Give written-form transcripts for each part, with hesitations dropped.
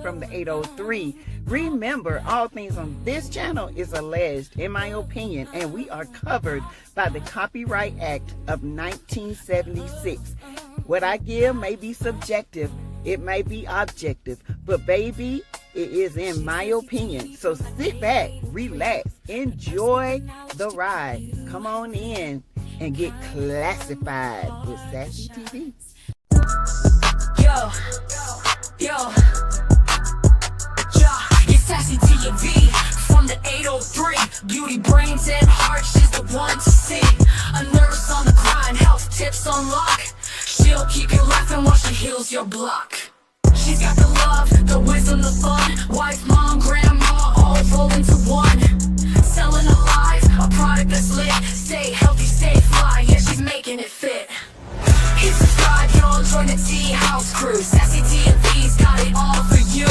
from the 803. Remember, all things on this channel is alleged, in my opinion, and we are covered by the Copyright Act of 1976. What I give may be subjective, it may be objective, but baby, it is in my opinion. So sit back, relax, enjoy the ride. Come on in and get classified with SASSYTEA-V. Yo, it's SASSYTEA-V from the 803. Beauty, brains, and heart, she's the one to see. A nurse on the grind, health tips on lock. She'll keep you laughing while she heals your block. She's got the love, the wisdom, the fun. Wife, mom, grandma, all rolled into one. Selling alive, a product that's lit. Stay healthy, stay fly, yeah, she's making it fit. Hit subscribe, y'all, join the tea house crew. SASSYTEA-V's got it all for you.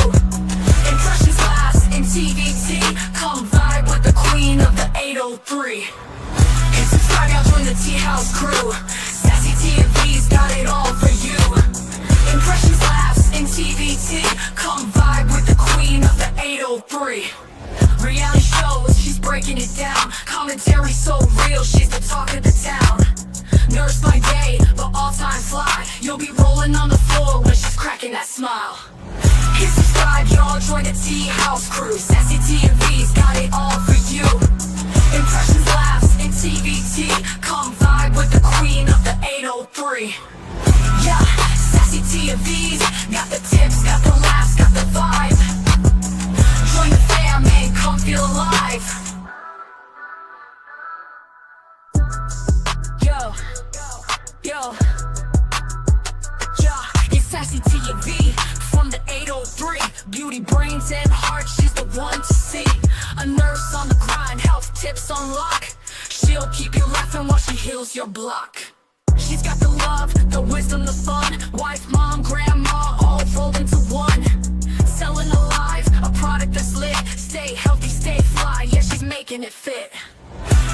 Impressions last in TVT. Come vibe with the queen of the 803. Hit subscribe, y'all, join the tea house crew. SASSYTEA-V's got it all for you. Impressions last in TVT. Come vibe with the queen of the 803. Reality shows, she's breaking it down. Commentary so real, she's the talk of the town. Nurse by day, but all-time fly. You'll be rolling on the floor when she's cracking that smile. Hit subscribe, y'all, join the tea house crew. SASSYTEA-V's got it all for you. Impressions laughs in TVT. Come vibe with the queen of the 803. Yeah, SASSYTEA-V's got the tips, got the laughs, got the vibe. Join the fam and come feel alive. Yo, it's SASSYTEA-V from the 803. Beauty, brains, and heart, she's the one to see. A nurse on the grind, health tips on lock. She'll keep you laughing while she heals your block. She's got the love, the wisdom, the fun. Wife, mom, grandma, all rolled into one. Selling alive, a product that's lit. Stay healthy, stay fly, yeah, she's making it fit.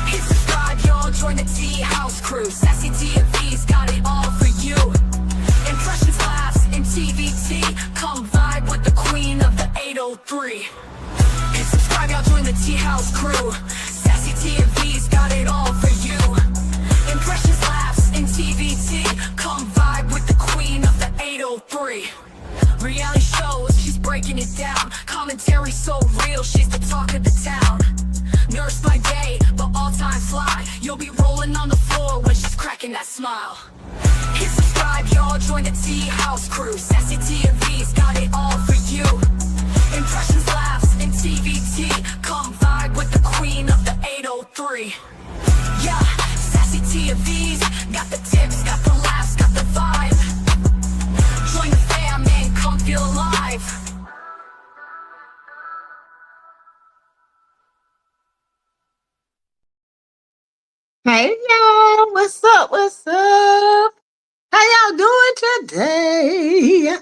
Hit subscribe, y'all, join the tea house crew. SASSYTEA-V's got it all for you. Impressions last in TVT. Come vibe with the queen of the 803. Hit subscribe, y'all, join the tea house crew. SASSYTEA-V's got it all for you. Impressions last in TVT. Come vibe with the queen of the 803. Reality shows, she's breaking it down. Commentary so real, she's the talk of the town. Nurse by day, but all-time fly. You'll be rolling on the floor when she's cracking that smile. Hit subscribe, y'all, join the tea house crew. SASSYTEA-V's got it all for you. Impressions laughs in TVT. Come vibe with the queen of the 803. Yeah, SASSYTEA-V's got the tips, got the laughs, got the vibe. Join the fam and come feel alive. Hey y'all, what's up? What's up? How y'all doing today?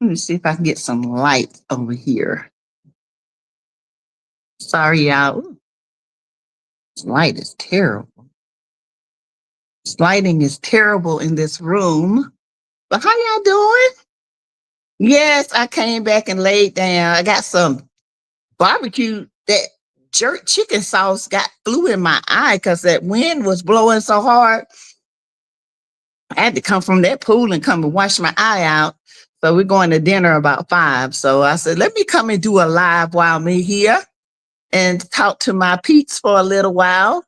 Let me see if I can get some light over here. Sorry, y'all. This light is terrible. This lighting is terrible in this room. But how y'all doing? Yes, I came back and laid down. I got some barbecue, that jerk chicken sauce flew in my eye because that wind was blowing so hard. I had to come from that pool and come and wash my eye out. So we're going to dinner about 5. So I said, let me come and do a live while I'm here and talk to my peeps for a little while.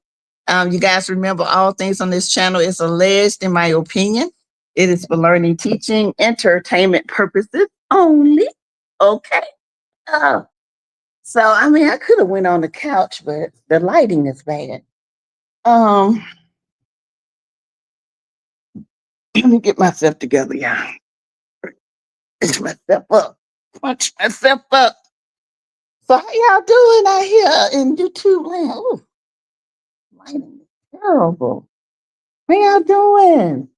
You guys remember, all things on this channel is alleged, in my opinion. It is for learning, teaching, entertainment purposes only. Okay. So, I mean, I could have went on the couch, but the lighting is bad. Let me get myself together, y'all. Punch myself up. Punch myself up. So how y'all doing out here in YouTube land? Ooh, lighting is terrible. How y'all doing?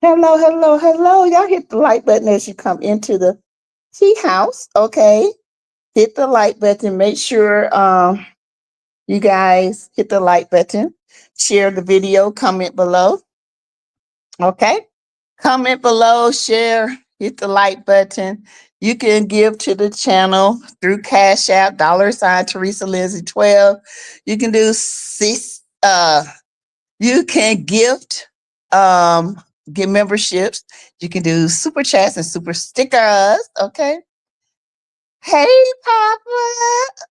Hello, hello, hello. Y'all hit the like button as you come into the tea house, okay? Hit the like button. Make sure you guys hit the like button. Share the video. Comment below. Okay? Comment below. Share. Hit the like button. You can give to the channel through Cash App, $ Teresa Lindsay 12. You can do you can get memberships. You can do super chats and super stickers. Okay. Hey, Papa.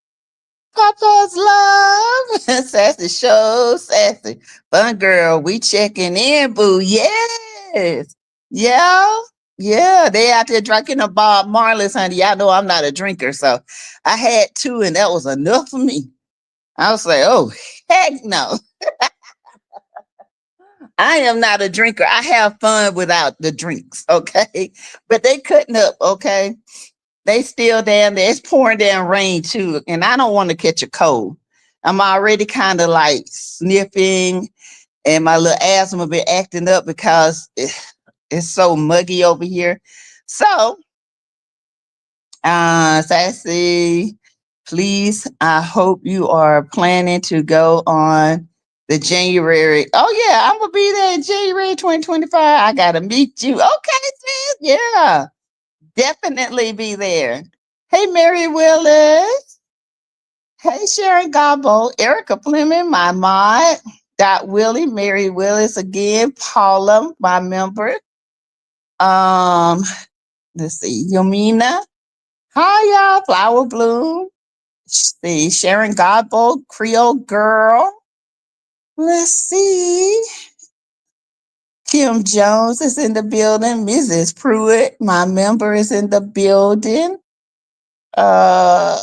Papa's love. Sassy show, sassy. Fun girl. We checking in, boo. Yes. Yeah. Yeah. They out there drinking a Bob Marley's, honey. Y'all know I'm not a drinker. So I had two, and that was enough for me. I was like, oh, heck no. I am not a drinker. I have fun without the drinks. Okay. But they cutting up. Okay. They still down there. It's pouring down rain too, and I don't want to catch a cold. I'm already kind of like sniffing, and my little asthma been acting up because it's so muggy over here. So, Sassy, please, I hope you are planning to go on the January. Oh yeah, I'm gonna be there in January 2025. I gotta meet you. Okay, sis. Yeah, definitely be there. Hey, Mary Willis. Hey, Sharon Gobbo. Erica Fleming, my mod. Dot Willie, Mary Willis again. Paula, my member. Um, let's see. Yomina. Hi, y'all. Flower Bloom. See, Sharon Gobbo, Creole Girl. Let's see. Kim Jones is in the building. Mrs. Pruitt, my member, is in the building. Uh,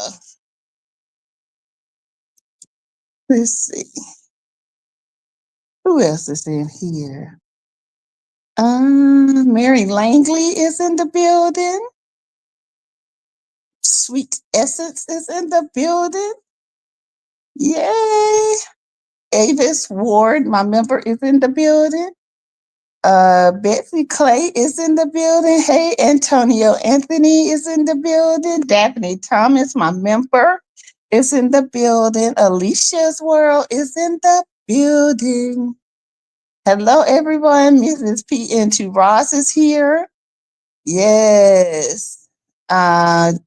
let's see. Who else is in here? Mary Langley is in the building. Sweet Essence is in the building. Yay. Avis Ward, my member, is in the building. Betsy Clay is in the building. Hey, Antonio Anthony is in the building. Daphne Thomas, my member, is in the building. Alicia's World is in the building. Hello, everyone. Mrs. PN2 Ross is here. Yes. Let's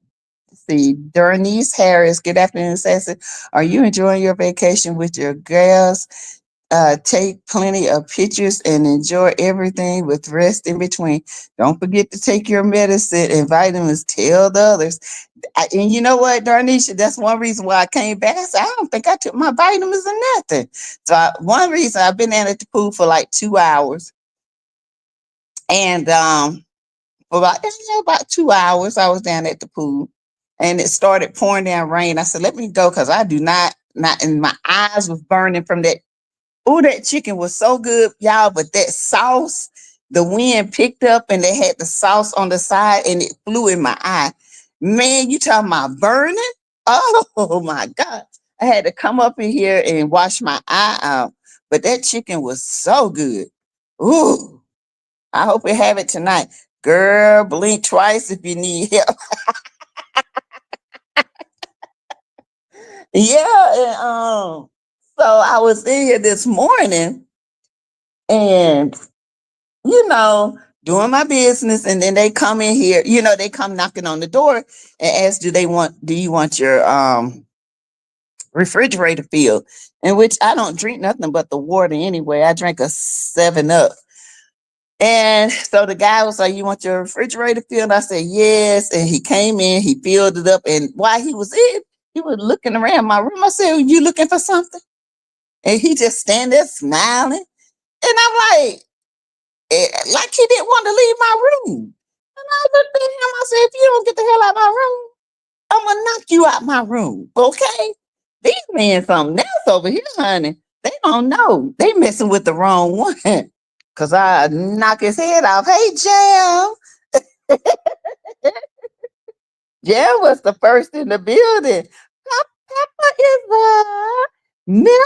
see. Bernice Harris, good afternoon, Sassy. Are you enjoying your vacation with your girls? Take plenty of pictures and enjoy everything with rest in between. Don't forget to take your medicine and vitamins. Tell the others. And you know what, Darnisha, that's one reason why I came back. I said, I don't think I took my vitamins or nothing. So one reason I've been down at the pool for like 2 hours. And for about 2 hours, I was down at the pool. And it started pouring down rain. I said, let me go because I do not, and my eyes was burning from that. Oh, that chicken was so good, y'all. But that sauce, the wind picked up and they had the sauce on the side and it flew in my eye. Man, you talking about burning? Oh my God. I had to come up in here and wash my eye out. But that chicken was so good. Ooh, I hope we have it tonight. Girl, blink twice if you need help. Yeah, and so I was in here this morning and doing my business, and then they come in here, they come knocking on the door and ask, do you want your refrigerator filled? In which I don't drink nothing but the water anyway. I drank a 7 Up. And so the guy was like, you want your refrigerator filled? I said, yes. And he came in, he filled it up. And while he was in, he was looking around my room. I said, you looking for something? And he just stand there smiling. And I'm like he didn't want to leave my room. And I looked at him, I said, if you don't get the hell out of my room, I'm going to knock you out my room, okay? These men something else over here, honey. They don't know. They messing with the wrong one. Because I knock his head off. Hey, Jam. Jam was the first in the building. Papa is a member.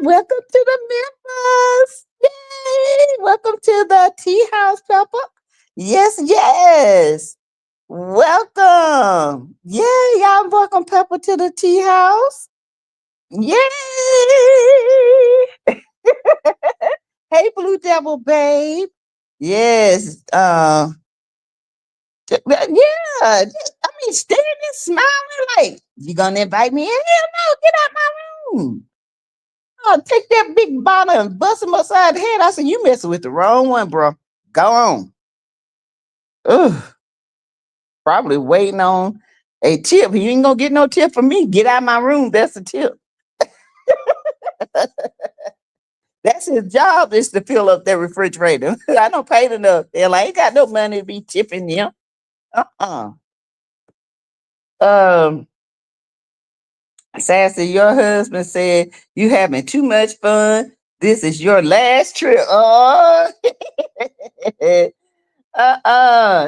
Welcome to the members. Yay. Welcome to the tea house, Papa. Yes, yes. Welcome. Yeah, y'all welcome Pepper to the tea house. Yay. Hey, Blue Devil, babe. Yes. Yeah, I mean, standing, smiling, like, you gonna invite me in? Hell no, get out my room. I'll take that big bottle and bust him upside the head. I said, you messing with the wrong one, bro. Go on. Ugh, probably waiting on a tip. You ain't gonna get no tip from me. Get out my room. That's a tip. That's his job is to fill up that refrigerator. I don't pay enough. Hell, I ain't got no money to be tipping them. Uh-uh. Um, Sassy, your husband said you having too much fun. This is your last trip. Oh,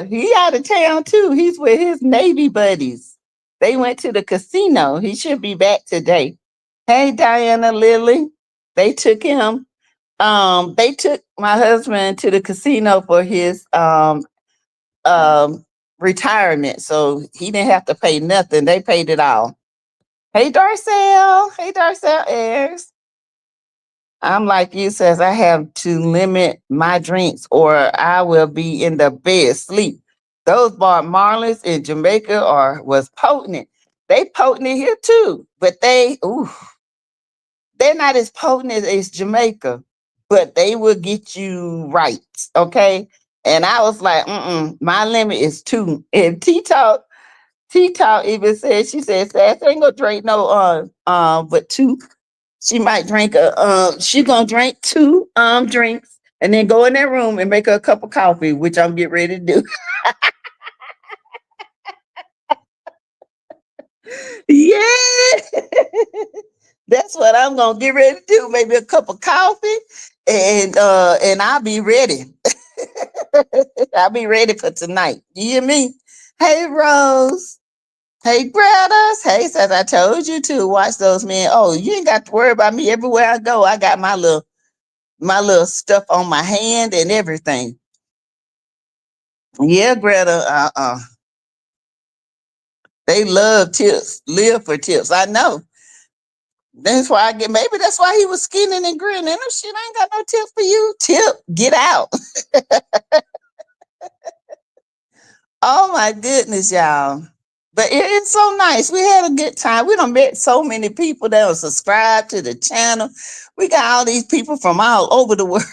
he out of town too. He's with his Navy buddies. They went to the casino. He should be back today. Hey, Diana Lily. They took him. They took my husband to the casino for his um retirement. So he didn't have to pay nothing. They paid it all. Hey, Darcel. Hey, Darcel Ayers. I'm like you, says I have to limit my drinks or I will be in the bed sleep. Those Bob Marlins in Jamaica are was potent. They potent here too, but they're not as potent as Jamaica, but they will get you right. Okay. And I was like, my limit is two. And T Talk even said, she said, Sass ain't gonna drink no but two. She might drink she gonna drink two drinks and then go in that room and make her a cup of coffee, which I'm getting ready to do. Yeah. That's what I'm gonna get ready to do. Maybe a cup of coffee and I'll be ready. I'll be ready for tonight. You hear me? Hey Rose. Hey Greta. Hey, says I told you to watch those men. Oh, you ain't got to worry about me everywhere I go. I got my little stuff on my hand and everything. Yeah, Greta. They love tips, live for tips. I know. That's why maybe that's why he was skinning and grinning. Oh shit, I ain't got no tip for you. Tip, get out. Oh my goodness, y'all. But it's so nice. We had a good time. We done met so many people that are subscribed to the channel. We got all these people from all over the world.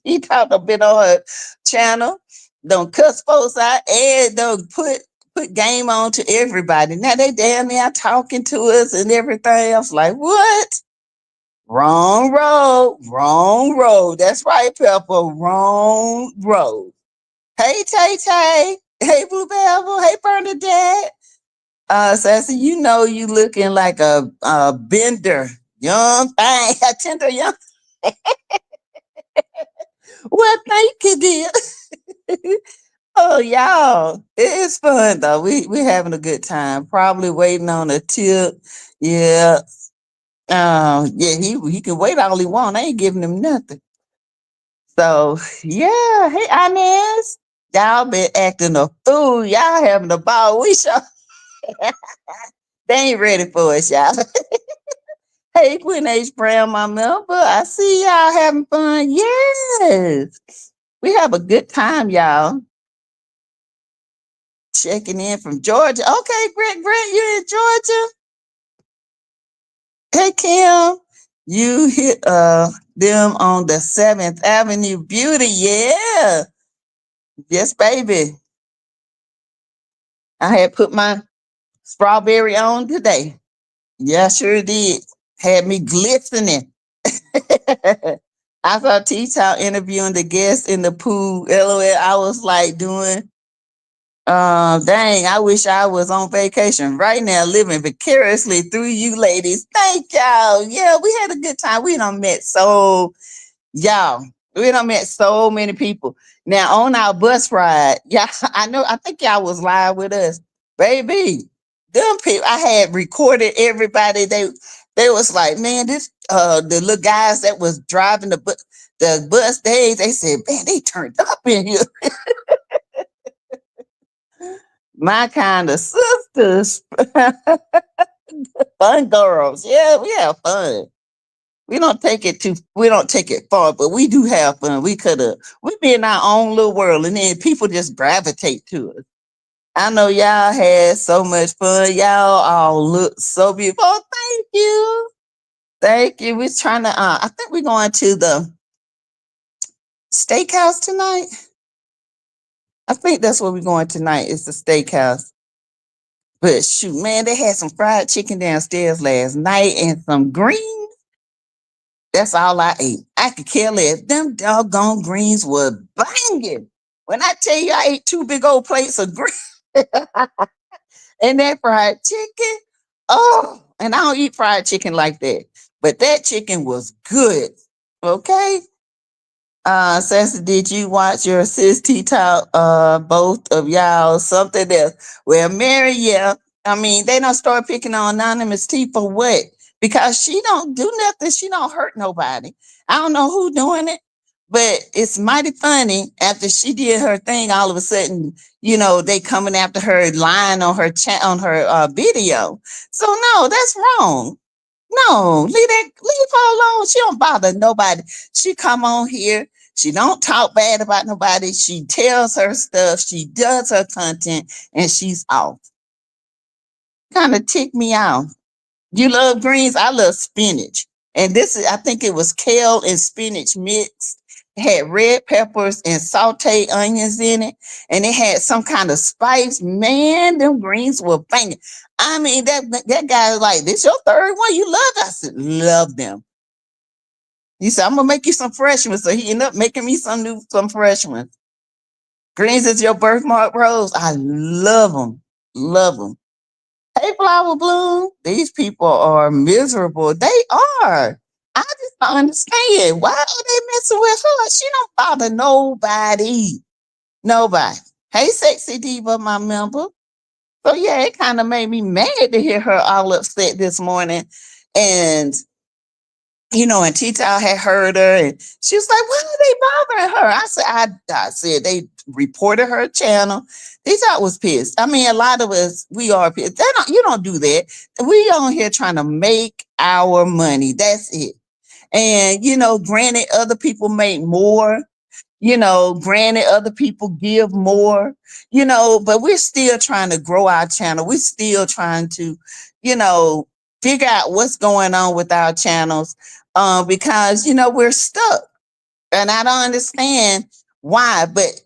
He talked a bit on her channel. Don't cuss folks out and don't put game on to everybody. Now they damn near talking to us and everything. I was like, what? Wrong road, wrong road. That's right, Pepper. Wrong road. Hey, Tay Tay. Hey, Blue Bevel. Hey, Bernadette. Sassy, you know you looking like a bender. Young thing. A tender young. Well, thank you, dear. Oh, y'all. It's fun though. We having a good time. Probably waiting on a tip. Yeah. Yeah, he can wait all he want. I ain't giving him nothing. So yeah, hey Inez. Y'all been acting a fool. Y'all having a ball. We sure they ain't ready for us, y'all. Hey, Queen H Brown, my member. I see y'all having fun. Yes. We have a good time, y'all. Checking in from Georgia. Okay, Greg, you in Georgia? Hey, Kim. You hit them on the 7th Avenue Beauty. Yeah. Yes, baby. I had put my strawberry on today. Yeah, sure did. Had me glistening. I saw T-Top interviewing the guests in the pool. LOL. I was like doing, dang, I wish I was on vacation right now, living vicariously through you ladies. Thank y'all. Yeah, we had a good time. We done met y'all, we done met so many people. Now on our bus ride, yeah, I think y'all was live with us. Baby, them people, I had recorded everybody. They was like, man, this the little guys that was driving the bus days, they said, man, they turned up in here. My kind of sisters. Fun girls. Yeah, we have fun. We don't take it far, but we do have fun. We be in our own little world and then people just gravitate to us. I know y'all had so much fun. Y'all all look so beautiful. Oh, thank you. Thank you. We're trying to I think we're going to the steakhouse tonight. I think that's where we're going tonight. It's the steakhouse. But shoot, man, they had some fried chicken downstairs last night and some greens. That's all I ate. I could care less. Them doggone greens were banging. When I tell you I ate two big old plates of greens and that fried chicken, oh, and I don't eat fried chicken like that. But that chicken was good. Okay. Sassy, did you watch your sis T talk? Both of y'all, something else. Well, Mary, yeah. I mean, they don't start picking on anonymous T for what? Because she don't do nothing. She don't hurt nobody. I don't know who doing it, but it's mighty funny. After she did her thing, all of a sudden, they coming after her, lying on her chat on her video. So no, that's wrong. No, leave her alone. She don't bother nobody. She come on here. She don't talk bad about nobody. She tells her stuff. She does her content, and she's off. Kind of tick me off. You love greens. I love spinach, and this is I think it was kale and spinach mixed. It had red peppers and sauteed onions in it, and it had some kind of spice. Man, them greens were banging. I mean, that guy was like, "This your third one? You love?" I said, "Love them." He said, "I'm gonna make you some fresh ones." So he ended up making me some fresh ones. Greens is your birthmark, Rose. I love them, love them. Hey, Flower Bloom. These people are miserable. They are. I just don't understand. Why are they messing with her? She don't bother nobody. Nobody. Hey, Sexy Diva, my member. So yeah, it kind of made me mad to hear her all upset this morning. And and T-Town had heard her and she was like, why are they bothering her? I said they reported her channel. T-Town was pissed. I mean, a lot of us, we are pissed. You don't do that. We on here trying to make our money. That's it. And, granted, other people make more. Granted, other people give more, but we're still trying to grow our channel. We're still trying to, you know, figure out what's going on with our channels because, we're stuck. And I don't understand why, but,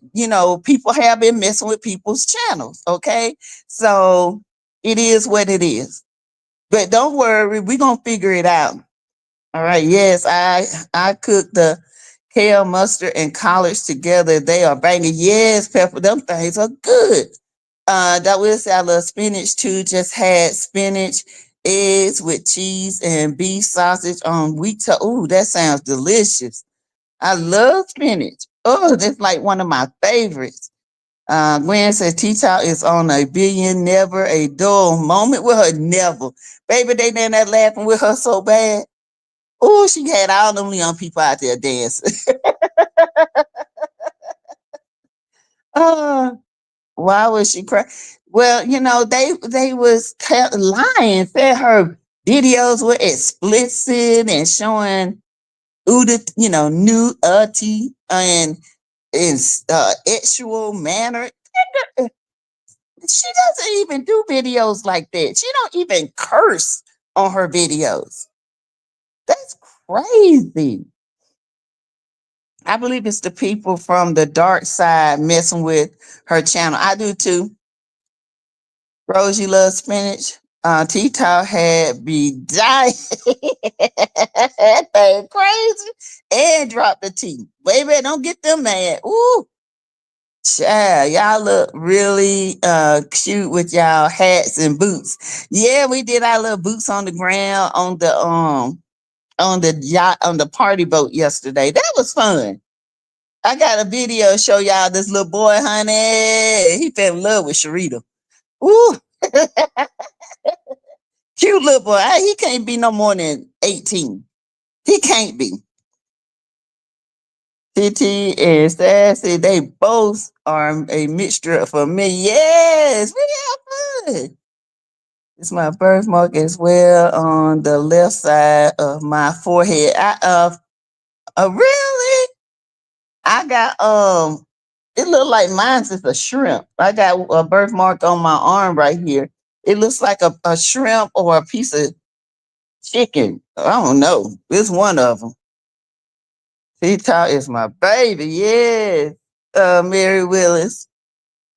people have been messing with people's channels. Okay. So it is what it is. But don't worry, we're going to figure it out. All right. Yes, I cooked the kale, mustard, and collards together. They are banging. Yes, Pepper, them things are good. That will say I love spinach too. Just had spinach, eggs with cheese and beef sausage on wheat. Ooh, that sounds delicious. I love spinach. Oh, that's like one of my favorites. Gwen says T-Top is on a billion, never a dull moment with her. Never. Baby, they done that laughing with her so bad. Oh, she had all them young people out there dancing. Why was she crying? Well, they was lying. Said her videos were explicit and showing nudity and in sexual manner. She doesn't even do videos like that. She don't even curse on her videos. That's crazy. I believe it's the people from the dark side messing with her channel. I do too. Rose, you love spinach. T-Top had be dying. That thing crazy. And drop the T. Baby, don't get them mad. Ooh. Child, y'all look really cute with y'all hats and boots. Yeah, we did our little boots on the ground on the yacht on the party boat yesterday. That was fun. I got a video show y'all this little boy, honey. He fell in love with Sharita. Ooh. Cute little boy. He can't be no more than 18. He can't be. Titi and Sassy, they both are a mixture for me. Yes, we have fun. It's my birthmark as well on the left side of my forehead. Really? I got It look like mine's is a shrimp. I got a birthmark on my arm right here. It looks like a shrimp or a piece of chicken. I don't know. It's one of them. Tita is my baby. Yes. Mary Willis.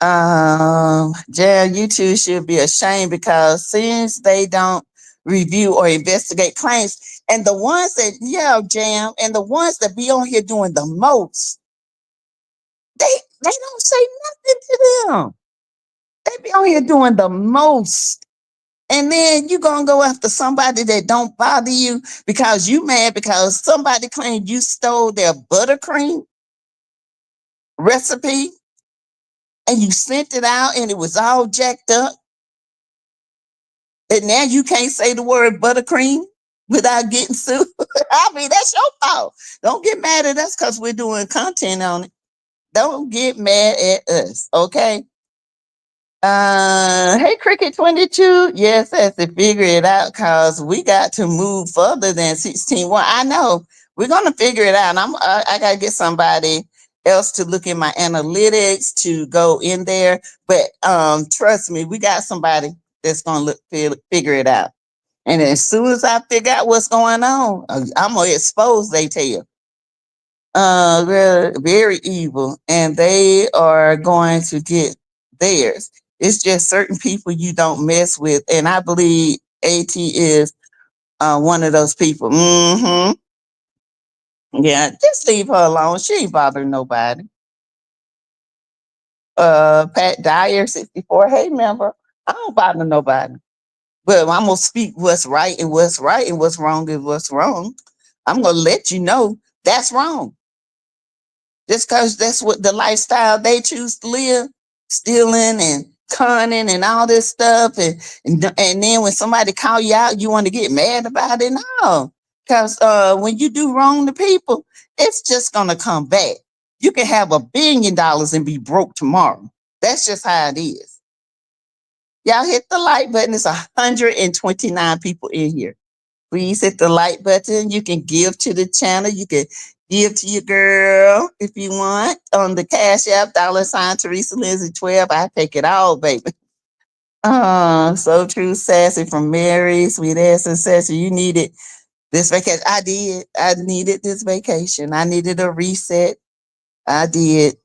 Jam, you two should be ashamed because since they don't review or investigate claims, and the ones that, yeah, Jam, and the ones that be on here doing the most, they don't say nothing to them. They be on here doing the most. And then you gonna go after somebody that don't bother you because you mad because somebody claimed you stole their buttercream recipe and you sent it out and it was all jacked up. And now you can't say the word buttercream without getting sued. I mean, that's your fault. Don't get mad at us because we're doing content on it. Don't get mad at us, okay? Hey, Cricket 22. Yes, has to figure it out because we got to move further than 16. Well, I know we're gonna figure it out. And I gotta get somebody else to look at my analytics to go in there. But trust me, we got somebody that's gonna figure it out. And as soon as I figure out what's going on, I'm gonna expose they tail. They're very evil, and they are going to get theirs. It's just certain people you don't mess with, and I believe AT is one of those people. Mm-hmm. Yeah, just leave her alone. She ain't bothering nobody. Pat Dyer 64. Hey, member, I don't bother nobody. But I'm gonna speak what's right and what's right and what's wrong is what's wrong. I'm gonna let you know that's wrong. Just because that's what the lifestyle they choose to live, stealing and conning and all this stuff, and then when somebody call you out, you want to get mad about it. No, because when you do wrong to people, it's just gonna come back. You can have $1 billion and be broke tomorrow. That's just how it is. Y'all hit the like button. It's 129 people in here. Please hit the like button. You can give to the channel. You can give to your girl if you want on the Cash App, $ Teresa Lindsay 12. I take it all, baby. So true, Sassy from Mary, sweet ass and Sassy. You needed this vacation. I did. I needed this vacation. I needed a reset. I did.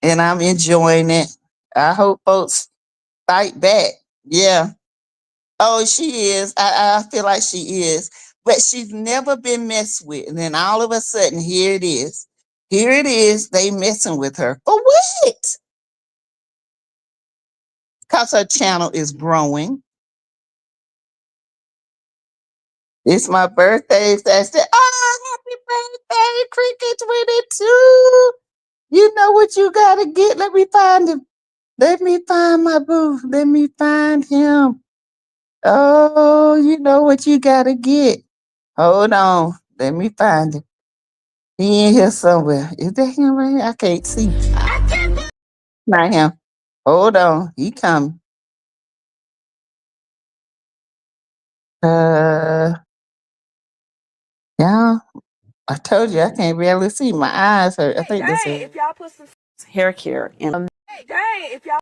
And I'm enjoying it. I hope folks fight back. Yeah. Oh, she is. I feel like she is. But she's never been messed with. And then all of a sudden, here it is. Here it is. They messing with her. For what? Because her channel is growing. It's my birthday. So I said, oh, happy birthday, Cricket 22. You know what you got to get. Let me find him. Let me find my boo. Let me find him. Oh, you know what you got to get. Hold on. Let me find him. He in here somewhere. Is that him right here? I can't see. Not him. Hold on. He coming. Uh, yeah. I told you I can't barely see. My eyes hurt. I think this is. If y'all put some hair care in. If y'all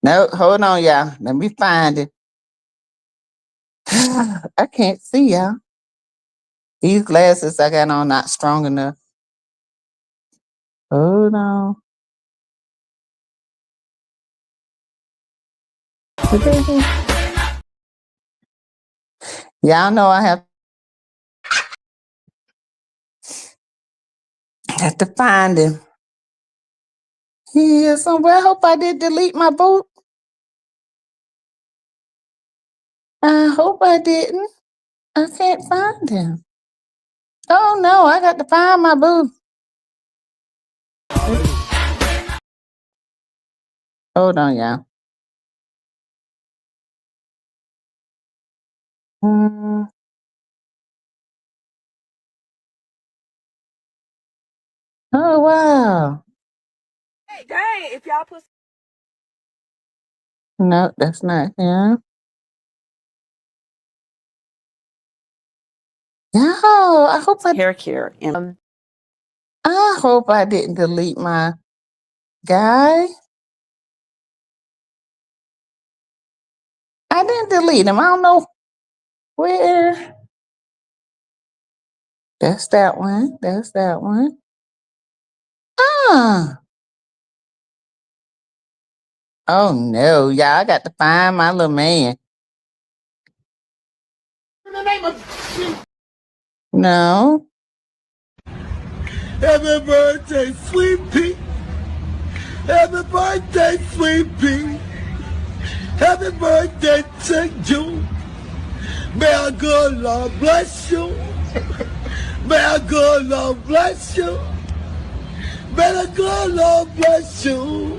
No, hold on, y'all. Let me find it. I can't see, y'all. These glasses I got on not strong enough. Hold on. Y'all know I have to find him. He is somewhere. I hope I did delete my boot. I hope I didn't. I can't find him. Oh no, I got to find my boo. Hold on, y'all. Mm. Oh wow. if y'all put No, that's not him. No, I hope I hair care in. I hope I didn't delete my guy. I didn't delete him. I don't know where. That's that one. That's that one. Ah. Oh no, y'all, I got to find my little man. In the name of no. Happy birthday, sweet pea. Happy birthday, sweet pea. Happy birthday to you. May our good Lord bless you. May our good Lord bless you. May the good Lord bless you.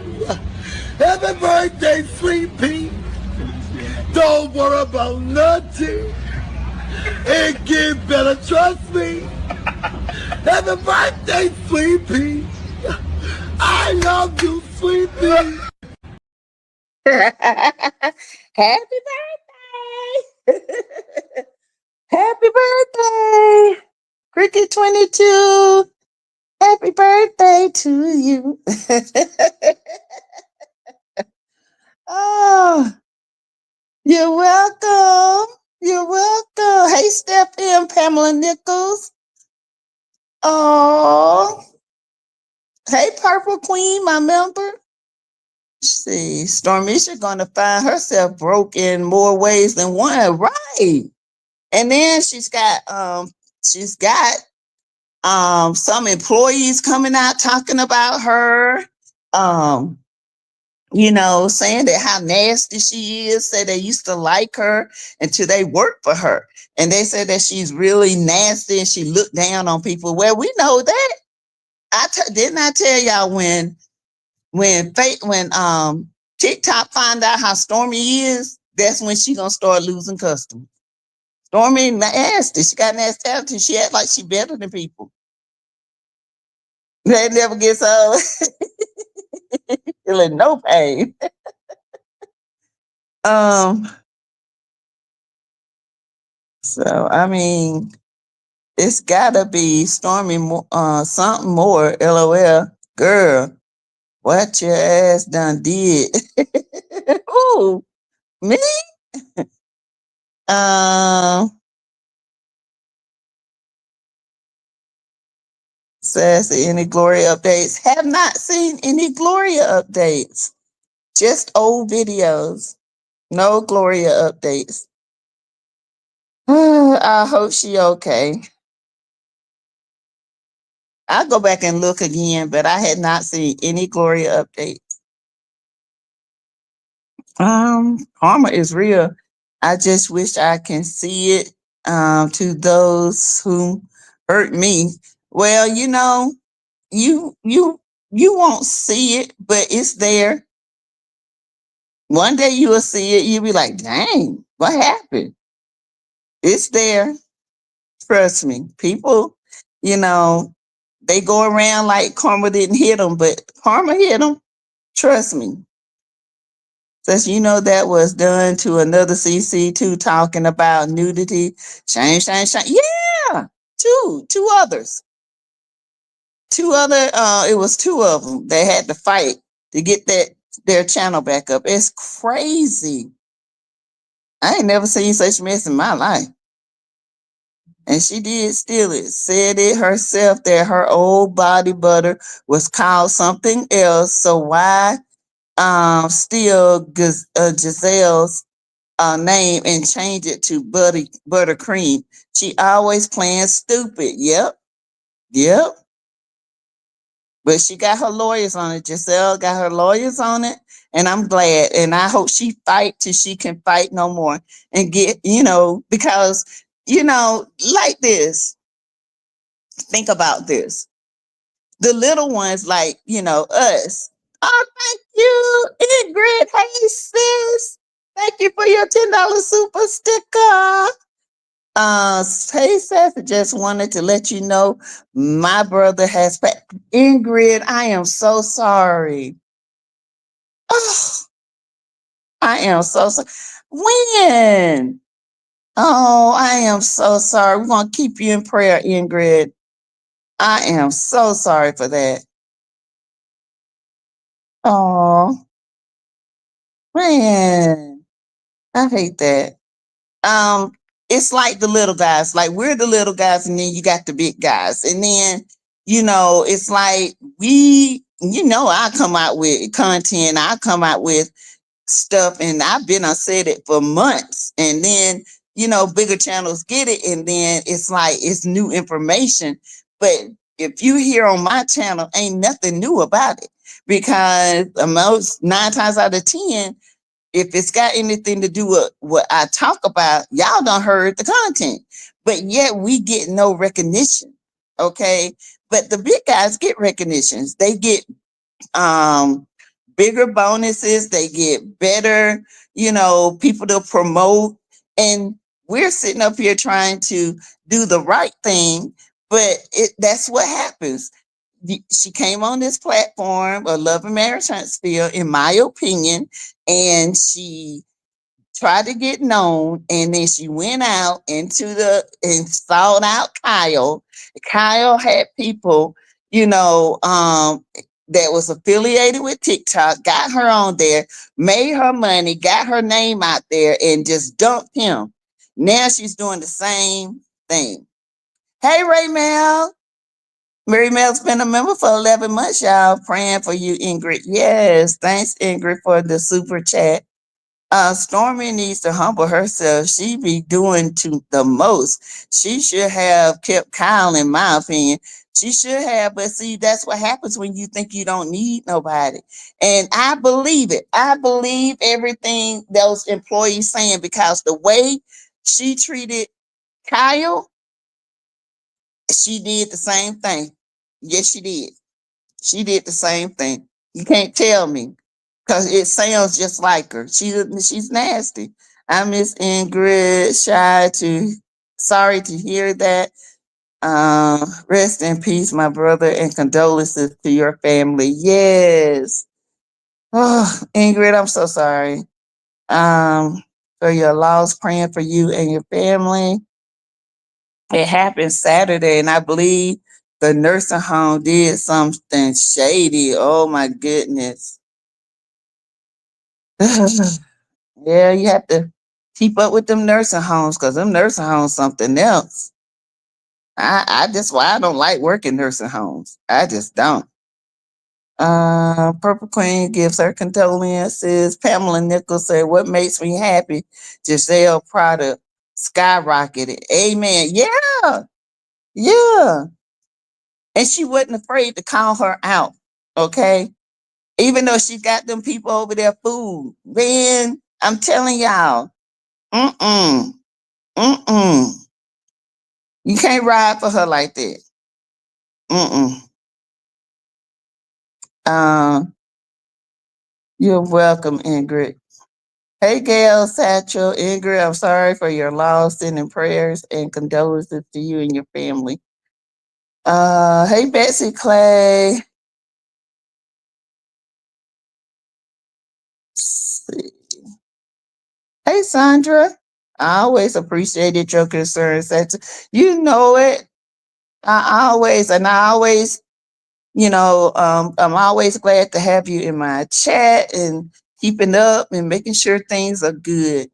Happy birthday, sweet pea. Don't worry about nothing. It gets better, trust me. Happy birthday, sweet pea. I love you, sweet pea. Happy birthday! Happy birthday! Cricket 22. Happy birthday to you. Oh, you're welcome. You're welcome. Hey, Steph M. Pamela Nichols. Oh, hey, Purple Queen, my member. Let's see, Stormisha gonna find herself broke in more ways than one, right? And then she's got some employees coming out talking about her, saying that how nasty she is, say they used to like her until they worked for her. And they said that she's really nasty and she looked down on people. Well, we know that. Didn't I tell y'all when TikTok find out how Stormy is, that's when she gonna start losing customers. Stormy nasty. She got nasty attitude. She act like she better than people. They never get so feeling no pain. So I mean, it's gotta be Stormy something more. LOL. Girl, what your ass done did. Ooh, me? Says any Gloria updates. Have not seen any Gloria updates. Just old videos. No Gloria updates. I hope she okay. I'll go back and look again, but I had not seen any Gloria updates. Karma is real. I just wish I can see it to those who hurt me. Well, you won't see it, but it's there. One day you will see it, you'll be like, dang, what happened? It's there. Trust me. People, they go around like karma didn't hit them, but karma hit them. Trust me. Says, that was done to another CC2 talking about nudity. Shame. Yeah. Two others. It was two of them. They had to fight to get their channel back up. It's crazy. I ain't never seen such mess in my life. And she did steal it. Said it herself that her old body butter was called something else. So why steal Giselle's name and change it to buttercream? She always playing stupid. Yep. But she got her lawyers on it. Giselle got her lawyers on it. And I'm glad. And I hope she fight till she can fight no more and get, because, like this, think about this. The little ones like, us. Oh, thank you, Ingrid. Hey, sis. Thank you for your $10 super sticker. Hey, Seth, just wanted to let you know my brother has Ingrid, I am so sorry. Oh, I am so sorry. When? Oh, I am so sorry. We're going to keep you in prayer, Ingrid. I am so sorry for that. Oh man, I hate that. Um, it's like the little guys. Like we're the little guys, and then you got the big guys, and then it's like I come out with content. I come out with stuff, and I've been on said it for months, and then bigger channels get it, and then it's like it's new information. But if you hear on my channel, ain't nothing new about it because most 9 times out of 10, if it's got anything to do with what I talk about, y'all don't heard the content, but yet we get no recognition. Okay. But the big guys get recognitions. They get um bigger bonuses, they get better, people to promote. And we're sitting up here trying to do the right thing, but that's what happens. She came on this platform, a Love and Marriage Huntsville, in my opinion, and she tried to get known, and then she went out and sought out Kyle. Kyle had people, that was affiliated with TikTok, got her on there, made her money, got her name out there, and just dumped him. Now she's doing the same thing. Hey, Ray Mel. Mary Mel's been a member for 11 months, y'all. Praying for you, Ingrid. Yes, thanks, Ingrid, for the super chat. Stormy needs to humble herself. She be doing to the most. She should have kept Kyle, in my opinion. She should have, but see, that's what happens when you think you don't need nobody. And I believe it. I believe everything those employees saying because the way she treated Kyle, she did the same thing. Yes, she did. She did the same thing. You can't tell me because it sounds just like her. She's nasty. I miss Ingrid. Sorry to hear that. Rest in peace, my brother, and condolences to your family. Yes. Oh, Ingrid, I'm so sorry. For your loss, praying for you and your family. It happened Saturday, and I believe the nursing home did something shady. Oh my goodness. Yeah, you have to keep up with them nursing homes because them nursing homes something else. I just why I don't like working nursing homes. I just don't. Purple Queen gives her condolences. Pamela Nichols said, "What makes me happy? Giselle product skyrocketed." Amen. Yeah, yeah. And she wasn't afraid to call her out. Okay. Even though she got them people over there food. Man, I'm telling y'all, mm-mm, mm-mm. You can't ride for her like that. Mm-mm. Um, you're welcome, Ingrid. Hey, Gail, Satchel, Ingrid, I'm sorry for your loss, sending prayers and condolences to you and your family. Hey, Betsy Clay. Hey, Sandra. I always appreciated your concerns. You know it. I always, I'm always glad to have you in my chat and keeping up and making sure things are good.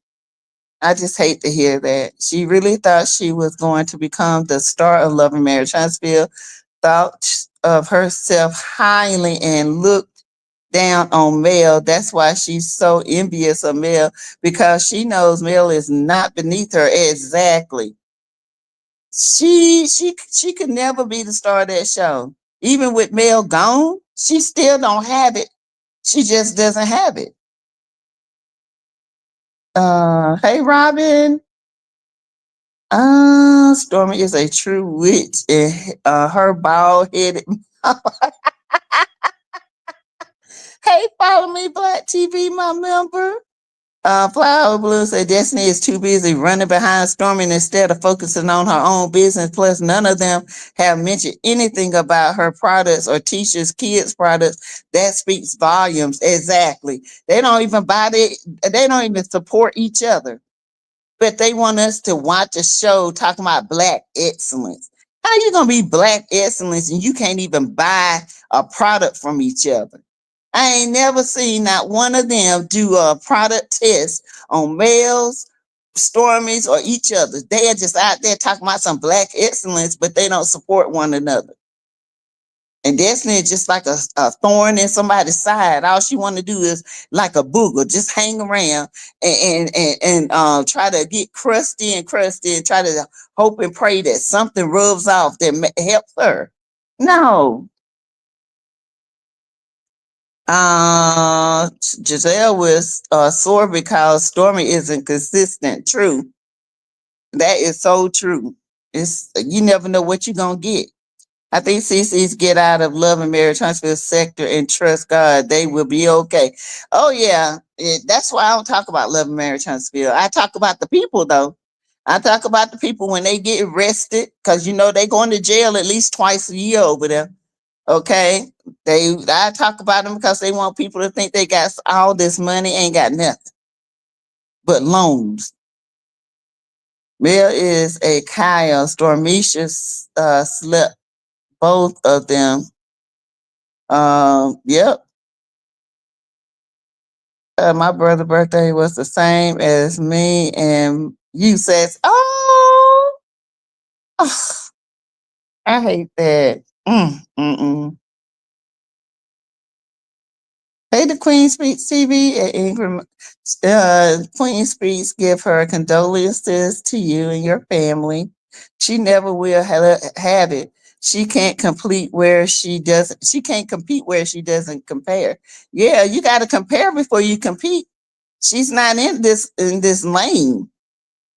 I just hate to hear that. She really thought she was going to become the star of Love and Marriage Huntsville, thought of herself highly and looked down on Mel. That's why she's so envious of Mel because she knows Mel is not beneath her. Exactly. She could never be the star of that show. Even with Mel gone, she still don't have it. She just doesn't have it. Hey Robin. Stormy is a true witch and her bald headed. Hey, follow me, Black TV, my member. Flower Blue said Destiny is too busy running behind Stormy instead of focusing on her own business. Plus, none of them have mentioned anything about her products or Tisha's kids' products. That speaks volumes. Exactly. They don't even buy it. They don't even support each other. But they want us to watch a show talking about Black excellence. How you gonna be black excellence and you can't even buy a product from each other? I ain't never seen not one of them do a product test on males, Stormies, or each other. They are just out there talking about some black excellence, but they don't support one another. And Destiny is just like a thorn in somebody's side. All she want to do is like a booger, just hang around and try to get crusty and try to hope and pray that something rubs off that helps her. No. Giselle was sore because Stormy isn't consistent. True. That is so true. It's you never know what you're gonna get. I think CC's get out of love and marriage transfer sector and trust God. They will be okay. Oh yeah, that's why I don't talk about love and marriage transfer. I talk about the people though. I talk about the people when they get arrested because you know they going to jail at least twice a year over there. Okay, I talk about them because they want people to think they got all this money, ain't got nothing but loans. There is a Kyle Stormisha slept both of them. Yep. My brother's birthday was the same as me and you says, oh, I hate that. Hey, the Queen Speaks TV and Ingram. Queen Speaks give her condolences to you and your family. She never will have it. She can't complete where she doesn't. She can't compete where she doesn't compare. Yeah, you got to compare before you compete. She's not in this lane.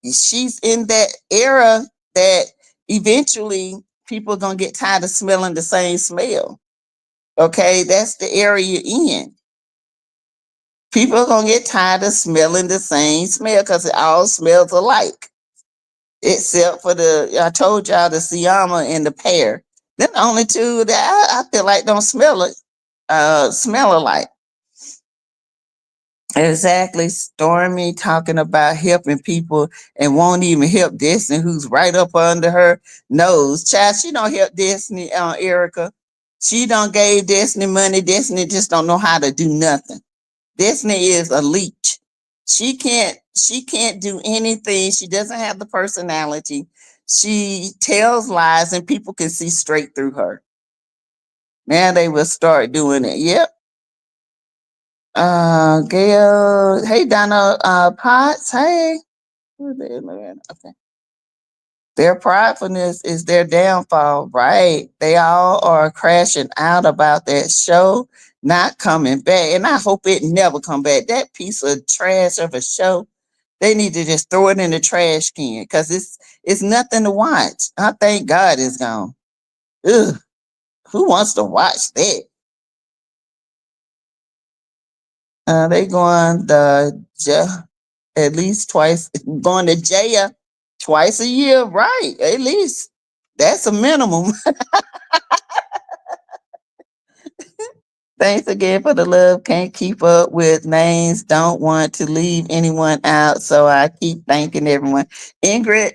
She's in that era that eventually people are gonna get tired of smelling the same smell. Okay, that's the area you're in. People are gonna get tired of smelling the same smell because it all smells alike. Except for I told y'all the Siyama and the pear. They're the only two that I feel like don't smell alike. Exactly. Stormy talking about helping people and won't even help Destiny, who's right up under her nose. Child, she don't help Destiny, Erica. She don't gave Destiny money. Destiny just don't know how to do nothing. Destiny is a leech. She can't do anything. She doesn't have the personality. She tells lies and people can see straight through her. Now they will start doing it. Yep. Gail, hey Donna, Potts, hey. Okay. Their pridefulness is their downfall, right? They all are crashing out about that show not coming back. And I hope it never come back. That piece of trash of a show, they need to just throw it in the trash can because it's nothing to watch. I thank God it's gone. Ugh, who wants to watch that? They going at least twice, going to jail twice a year, right? At least that's a minimum. Thanks again for the love. Can't keep up with names. Don't want to leave anyone out. So I keep thanking everyone. Ingrid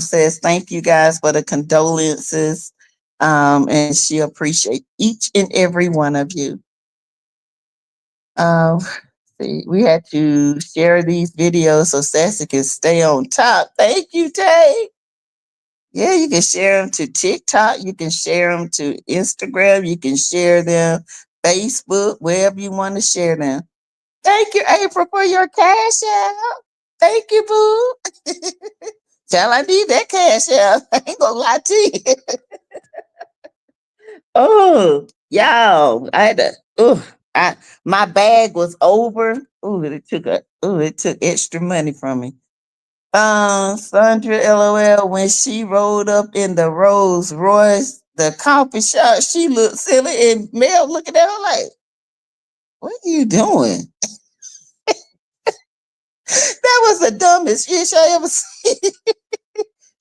says, thank you guys for the condolences. And she appreciates each and every one of you. See, we had to share these videos so Sassy can stay on top. Thank you, Tay. Yeah, you can share them to TikTok. You can share them to Instagram. You can share them Facebook, wherever you want to share them. Thank you, April, for your cash out. Thank you, boo. Child, I need that cash out. I ain't gonna lie to you. Oh, y'all, I had to. My bag was over. It took extra money from me. Sandra LOL, when she rolled up in the Rolls Royce, the coffee shop, she looked silly and Mel looking at her like, what are you doing? That was the dumbest shit I ever seen.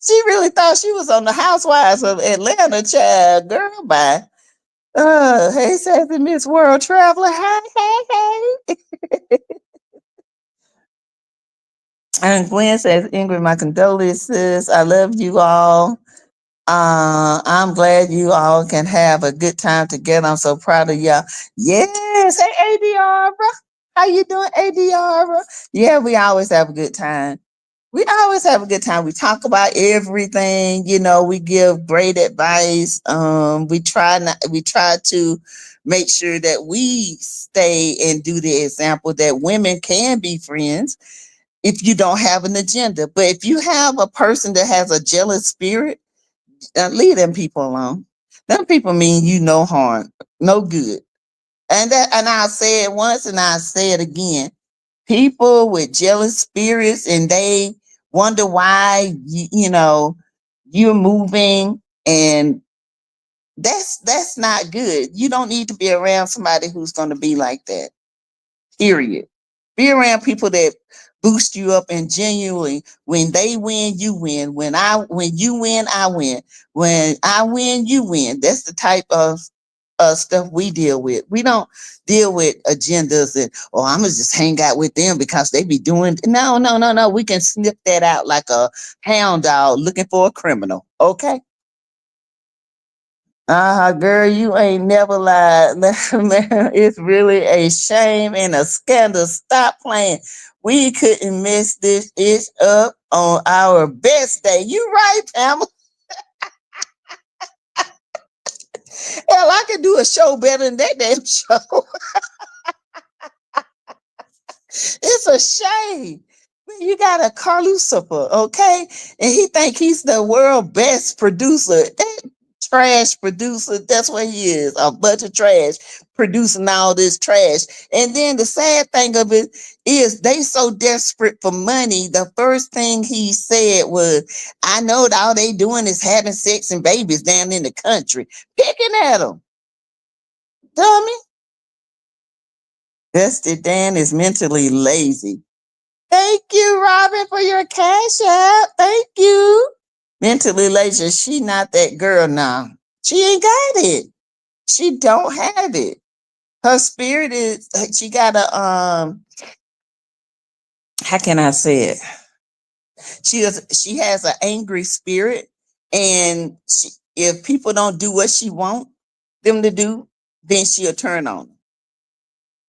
She really thought she was on the Housewives of Atlanta, child. Girl, bye. Hey, Sassy Miss World Traveler. Hey. And Gwen says, Ingrid, my condolences. I love you all. I'm glad you all can have a good time together. I'm so proud of y'all. Yes. Hey, ADR. How you doing, ADR? Yeah, we always have a good time. We always have a good time. We talk about everything, we give great advice. We try to make sure that we stay and do the example that women can be friends if you don't have an agenda. But if you have a person that has a jealous spirit, leave them people alone. Them people mean you no harm, no good. And I'll say it once and I'll say it again. People with jealous spirits and they wonder why you're moving, and that's not good. You don't need to be around somebody who's going to be like that. Period. Be around people that boost you up, and genuinely, when they win, you win. When you win, I win. When I win, you win. That's the type of stuff we deal with. We don't deal with agendas and I'm gonna just hang out with them because they be doing. No, no, no, no. We can snip that out like a hound dog looking for a criminal. Okay. Girl, you ain't never lied. Man, it's really a shame and a scandal. Stop playing. We couldn't mess this ish up on our best day. You right, Pamela. Hell, I could do a show better than that damn show. It's a shame. You got a car Lucifer, okay? And he think he's the world best producer. That trash producer, that's what he is. A bunch of trash producing all this trash. And then the sad thing of it is they so desperate for money. The first thing he said was, I know that all they doing is having sex and babies down in the country. Picking at them. Dummy. Dusty Dan is mentally lazy. Thank you, Robin, for your cash app. Thank you. Mentally lazy. She not that girl now. She ain't got it. She don't have it. Her spirit is. She got a How can I say it? She has an angry spirit, and if people don't do what she want them to do, then she'll turn on them.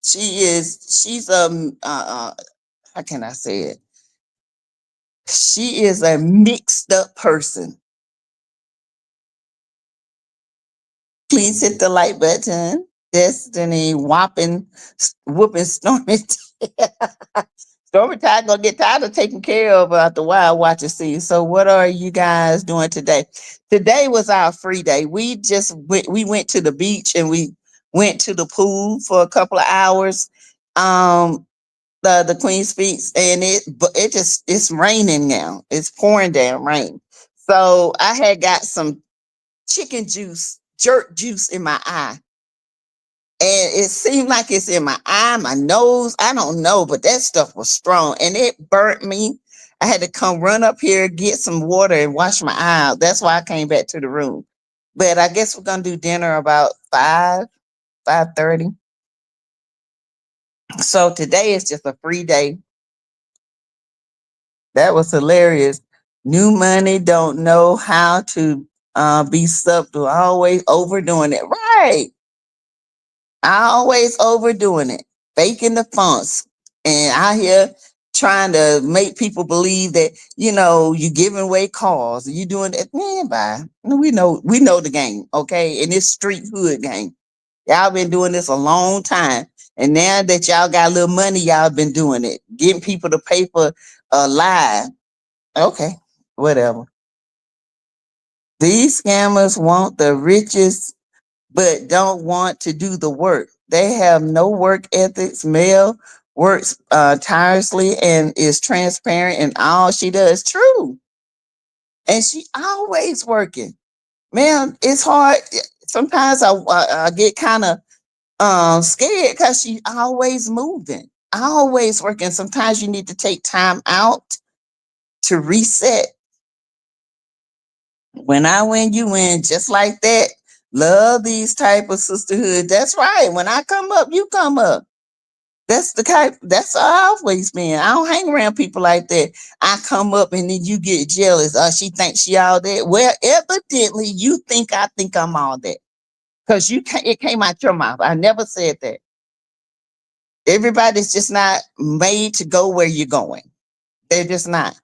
She's how can I say it? She is a mixed up person. Please hit the like button. Destiny whooping Stormy. Stormy Tide gonna get tired of taking care of after a while watching see. So what are you guys doing today? Today was our free day. We went to the beach and we went to the pool for a couple of hours. The Queen speaks, and it's raining now. It's pouring down rain. So I had got some chicken juice, jerk juice in my eye. And it seemed like it's in my eye, my nose. I don't know, but that stuff was strong and it burnt me. I had to come run up here, get some water and wash my eye out. That's why I came back to the room. But I guess we're gonna do dinner about 5:30. So today is just a free day. That was hilarious. New money don't know how to be subtle, always overdoing it. Right. Always overdoing it, faking the funks, and out here trying to make people believe that you giving away cars, you doing that. Man, bye. No, we know the game, okay? And this street hood game. Y'all been doing this a long time, and now that y'all got a little money, y'all been doing it, getting people to pay for a lie. Okay, whatever. These scammers want the richest but don't want to do the work. They have no work ethics. Mel works tirelessly and is transparent in all she does. True. And she always working. Man, it's hard. Sometimes I get kind of scared because she always moving, always working. Sometimes you need to take time out to reset. When I win, you win, just like that. Love these type of sisterhood. That's right. When I come up, you come up. That's the type, that's how I always been. I don't hang around people like that. I come up and then you get jealous. She thinks she all that. Well, evidently you think I think I'm all that. Because it came out your mouth. I never said that. Everybody's just not made to go where you're going. They're just not.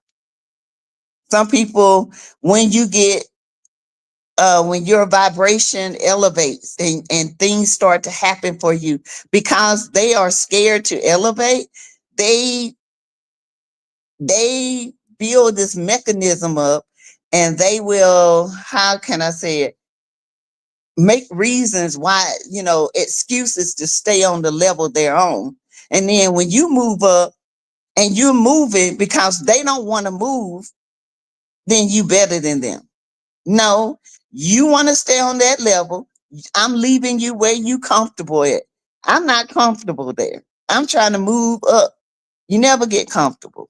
Some people, when you get when your vibration elevates and things start to happen for you because they are scared to elevate, they they build this mechanism up and they will, how can I say it, make reasons why, excuses to stay on the level they're on. And then when you move up and you're moving because they don't want to move, then you better than them. No, you want to stay on that level. I'm leaving you where you comfortable at. I'm not comfortable there. I'm trying to move up. You never get comfortable.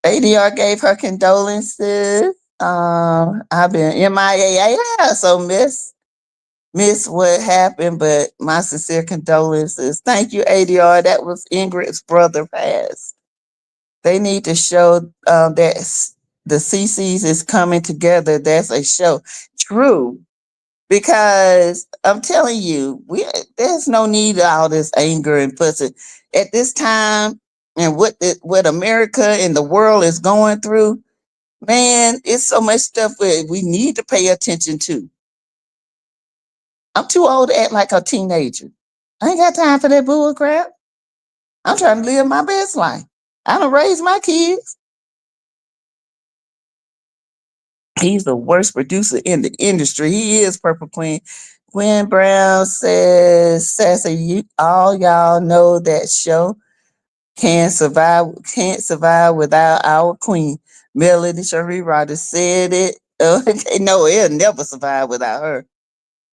ADR gave her condolences. I've been MIA. Yeah, so miss what happened, but my sincere condolences. Thank you, ADR. That was Ingrid's brother passed. They need to show that the CCs is coming together. That's a show. True. Because I'm telling you, there's no need of all this anger and fussing. At this time and what America and the world is going through, man, it's so much stuff we need to pay attention to. I'm too old to act like a teenager. I ain't got time for that bull crap. I'm trying to live my best life. I don't raise my kids. He's the worst producer in the industry. He is Purple Queen. Gwen Brown says, Sassy, all y'all know that show can't survive without our queen. Melody Cherie Rogers said it. Okay, no, it'll never survive without her.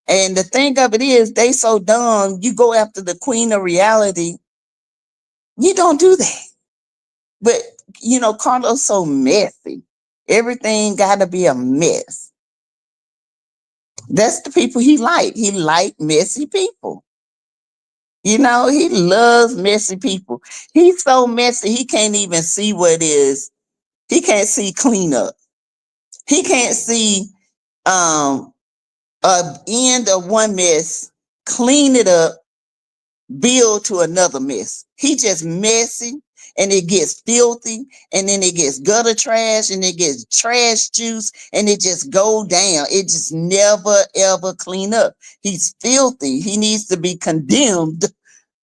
And the thing of it is, they so dumb. You go after the queen of reality. You don't do that. But Carlos so messy. Everything got to be a mess. That's the people he like. He like messy people. He loves messy people. He's so messy, he can't even see what is. He can't see cleanup. He can't see a end of one mess, clean it up, build to another mess. He just messy and it gets filthy and then it gets gutter trash and it gets trash juice and it just go down. It just never ever clean up. He's filthy. He needs to be condemned,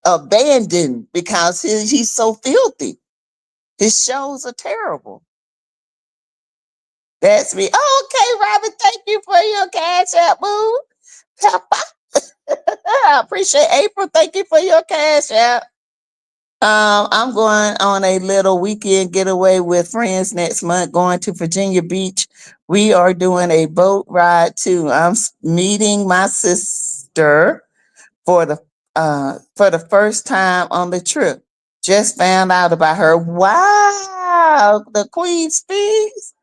abandoned because he's so filthy. His shows are terrible. That's me. Oh, okay, Robin, thank you for your cash app, boo. I appreciate April. Thank you for your cash app. I'm going on a little weekend getaway with friends next month, going to Virginia Beach. We are doing a boat ride too. I'm meeting my sister for the first time on the trip. Just found out about her. Wow, the Queen speaks.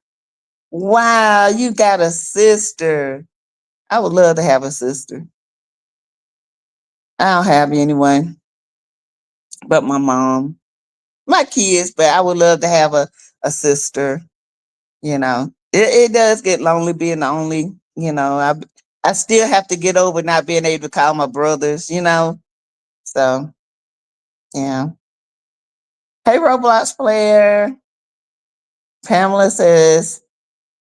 Wow, you got a sister. I would love to have a sister. I don't have anyone but my mom, my kids, but I would love to have a sister. It does get lonely being the only, I still have to get over not being able to call my brothers. So, yeah. Hey, Roblox player. Pamela says,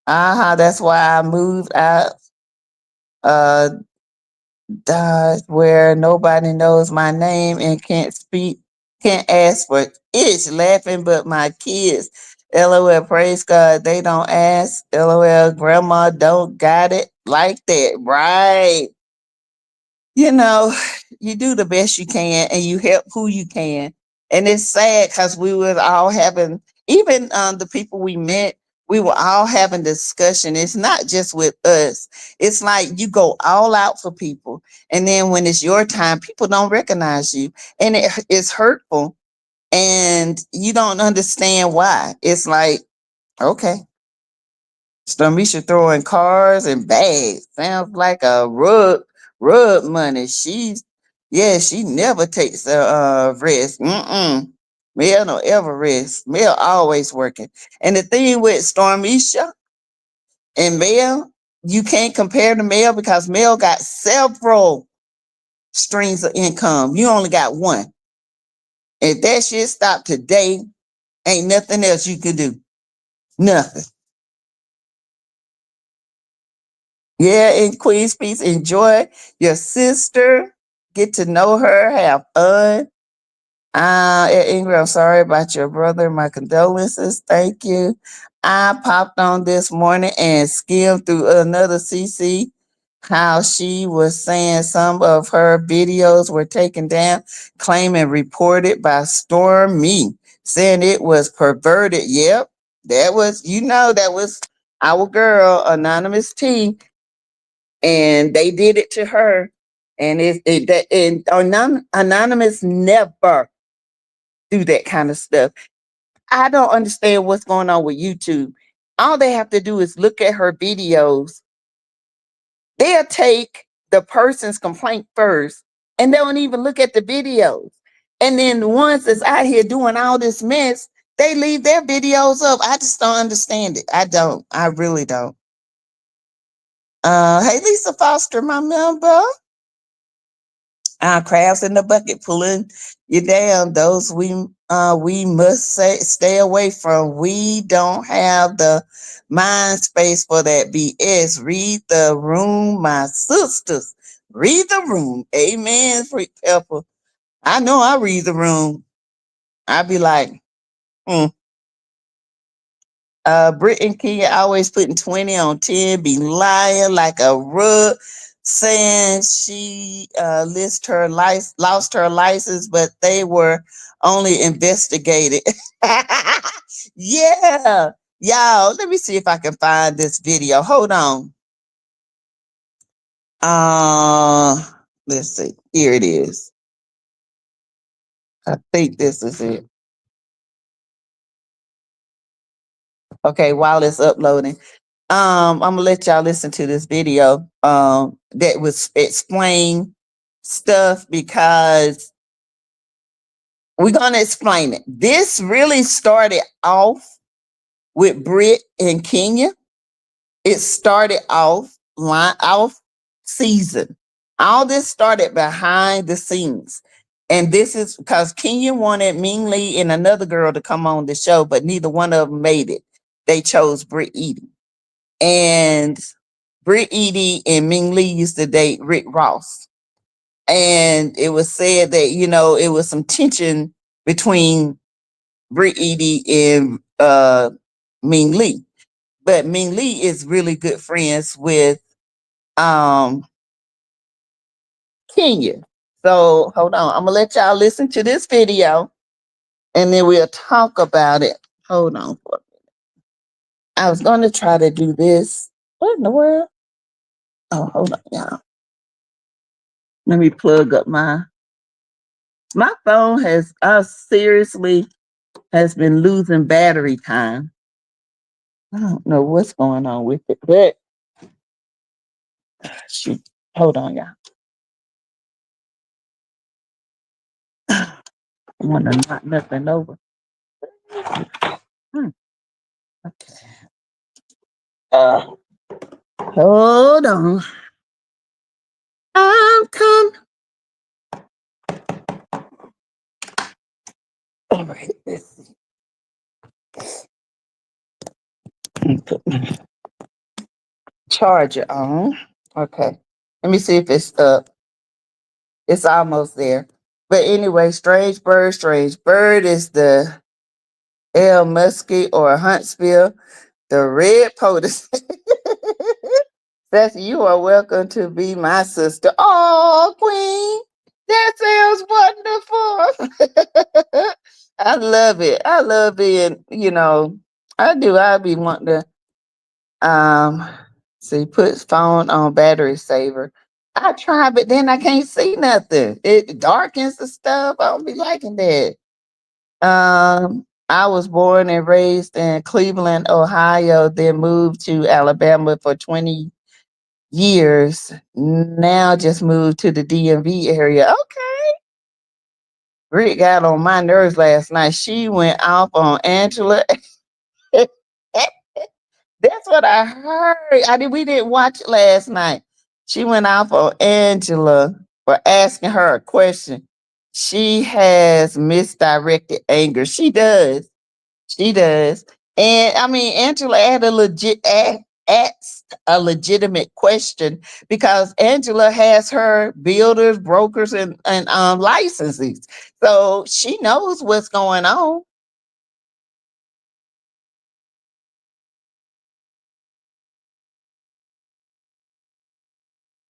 that's why I moved out uh Dodge where nobody knows my name and can't ask for itch, laughing but my kids. LOL, praise God, they don't ask. LOL, grandma don't got it like that. Right. you know, you do the best you can and you help who you can. And it's sad because we were all having, even the people we met, we were all having discussion. It's not just with us. It's like you go all out for people. And then when it's your time, people don't recognize you. And it's hurtful. And you don't understand why. It's like, okay. Stormisha throwing cars and bags. Sounds like a rug money. She's Yeah, she never takes a rest. Mel don't ever rest. Mel always working. And the thing with Stormisha and Mel, you can't compare to Mel because Mel got several streams of income. You only got one. If that shit stopped today, ain't nothing else you can do. Nothing. Yeah, in Queen's Peace, enjoy your sister. Get to know her. Have fun. Ingrid, I'm sorry about your brother. My condolences. Thank you. I popped on this morning and skimmed through another CC, how she was saying some of her videos were taken down, claiming reported by Stormy, saying it was perverted. Yep, that was, that was our girl, Anonymous T, and they did it to her. And Anonymous never do that kind of stuff. I don't understand what's going on with YouTube. All they have to do is look at her videos. They'll take the person's complaint first and they don't even look at the videos. And then the ones that's out here doing all this mess, they leave their videos up. I just don't understand it. I don't. I really don't. Hey, Lisa Foster, my member. Crabs in the bucket pulling you down. Those we must stay away from. We don't have the mind space for that BS. Read the room, my sisters. Read the room. Amen. Freak pepper. I know I read the room. I be like, Brit and Kenya always putting 20 on 10, be lying like a rug, saying she lost her license, but they were only investigated. Yeah. Y'all, let me see if I can find this video. Hold on. Let's see. Here it is. I think this is it. Okay, while it's uploading. I'm gonna let y'all listen to this video that was explain stuff because we're gonna explain it. This really started off with Brit and Kenya. It started off season. All this started behind the scenes. And this is because Kenya wanted Ming Lee and another girl to come on the show, but neither one of them made it. They chose Brit Edie. And Brit Edie and Ming Lee used to date Rick Ross. And it was said that, it was some tension between Brit Edie and Ming Lee. But Ming Lee is really good friends with Kenya. So hold on. I'm gonna let y'all listen to this video and then we'll talk about it. Hold on for a minute. I was gonna try to do this. What in the world? Oh, hold on, y'all. Let me plug up my phone seriously has been losing battery time. I don't know what's going on with it, but shoot. Hold on, y'all. I want to knock nothing over. Okay. Hold on. I'm coming. All right, let's see. Put my charger on. Okay. Let me see if it's up. It's almost there. But anyway, Strange Bird is the El Muskie or Huntsville, the red potus. Sassy, you are welcome to be my sister. Oh, Queen, that sounds wonderful. I love it. I love being, I do. I be wanting to see, put phone on battery saver. I try, but then I can't see nothing. It darkens the stuff. I don't be liking that. I was born and raised in Cleveland, Ohio, then moved to Alabama for 20 years. Now just moved to the DMV area. Okay. Brit got on my nerves last night. She went off on Angela. That's what I heard. We didn't watch it last night. She went off on Angela for asking her a question. She has misdirected anger. She does. She does. And I mean, Angela had asked a legitimate question because Angela has her builders, brokers, and licenses. So she knows what's going on.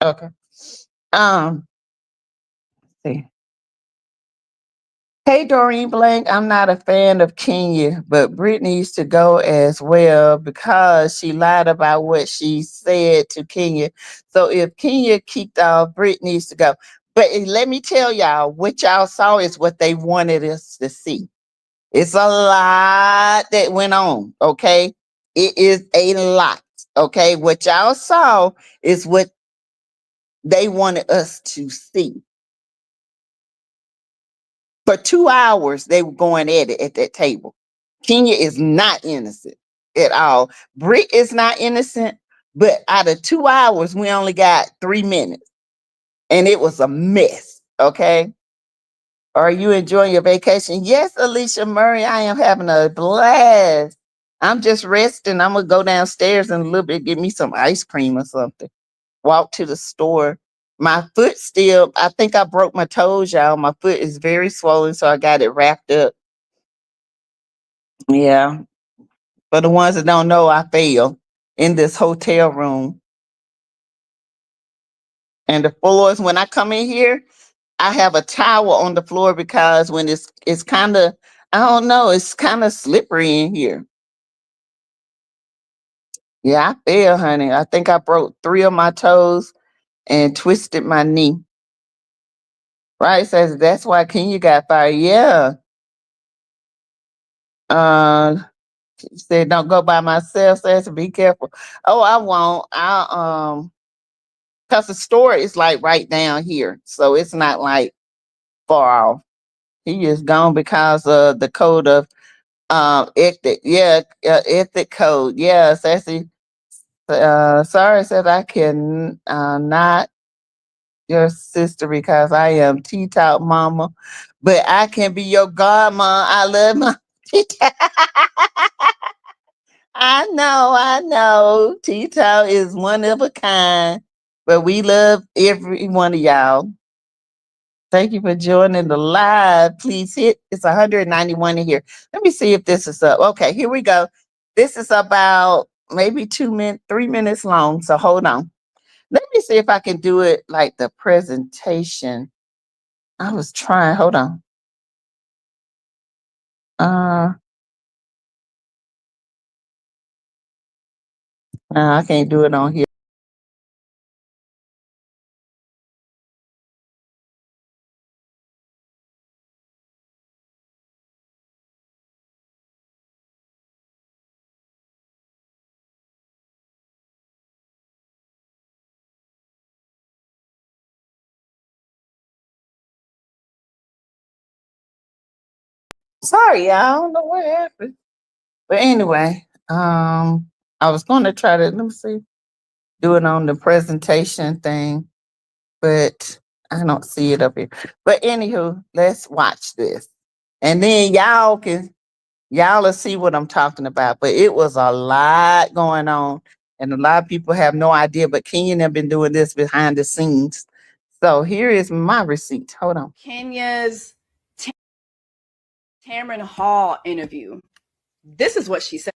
Okay. Um, let's see. Hey, Doreen Blank, I'm not a fan of Kenya, but Brit needs to go as well because she lied about what she said to Kenya. So if Kenya kicked off, Brit needs to go. But let me tell y'all, what y'all saw is what they wanted us to see. It's a lot that went on, okay? It is a lot, okay? What y'all saw is what they wanted us to see. For 2 hours, they were going at it at that table. Kenya is not innocent at all. Brit is not innocent, but out of 2 hours, we only got 3 minutes. And it was a mess. Okay. Are you enjoying your vacation? Yes, Alicia Murray, I am having a blast. I'm just resting. I'm gonna go downstairs in a little bit, get me some ice cream or something. Walk to the store. My foot still, I think I broke my toes, y'all. My foot is very swollen, so I got it wrapped up. Yeah. For the ones that don't know, I fell in this hotel room. And the floors, when I come in here, I have a towel on the floor because when it's kind of, I don't know, it's kind of slippery in here. Yeah, I fell, honey. I think I broke 3 of my toes and twisted my knee. Right? Says that's why Kenya got fired. Yeah. Uh she said don't go by myself, says be careful. Oh, I won't. I because the store is like right down here. So it's not like far off. He is gone because of the code of ethic. Yeah, ethic code. Yeah, Sassy. Sorry, said I can not your sister because I am T-top mama, but I can be your godmom. I love my T-top. I know. T-top is one of a kind, but we love every one of y'all. Thank you for joining the live. Please hit, it's 191 in here. Let me see if this is up. Okay, here we go. This is about maybe 2 minutes, 3 minutes long. So hold on. Let me see if I can do it like the presentation. I was trying, hold on. Uh, no, I can't do it on here. Sorry, y'all, I don't know what happened. But anyway, I was going to try to, let me see, do it on the presentation thing, but I don't see it up here. But anywho, let's watch this. And then y'all will see what I'm talking about. But it was a lot going on. And a lot of people have no idea, but Kenyan have been doing this behind the scenes. So here is my receipt. Hold on. Kenya's Tamron Hall interview. This is what she said.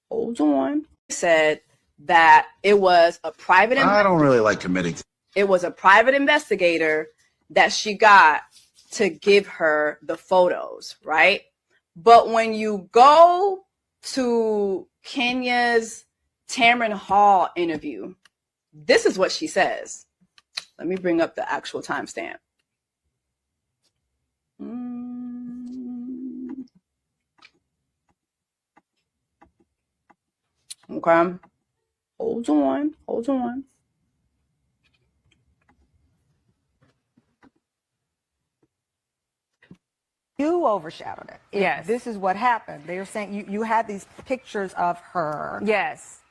Hold on. Said that it was a private. I don't really like committing. It was a private investigator that she got to give her the photos, right? But when you go to Kenya's Tamron Hall interview, this is what she says. Let me bring up the actual timestamp. Okay. Hold Hold on. Hold on. You overshadowed it. Yes. This is what happened. They were saying you had these pictures of her. Yes.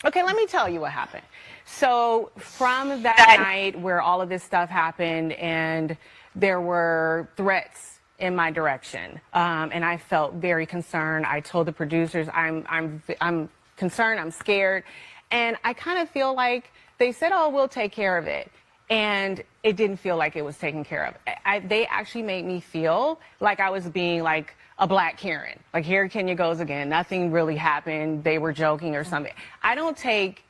Okay, let me tell you what happened. So from that night where all of this stuff happened and there were threats in my direction, and I felt very concerned. I told the producers, I'm concerned, I'm scared, and I kind of feel like they said, oh, we'll take care of it. And it didn't feel like it was taken care of. They actually made me feel like I was being like a black Karen. Like, here Kenya goes again. Nothing really happened. They were joking or something. I don't take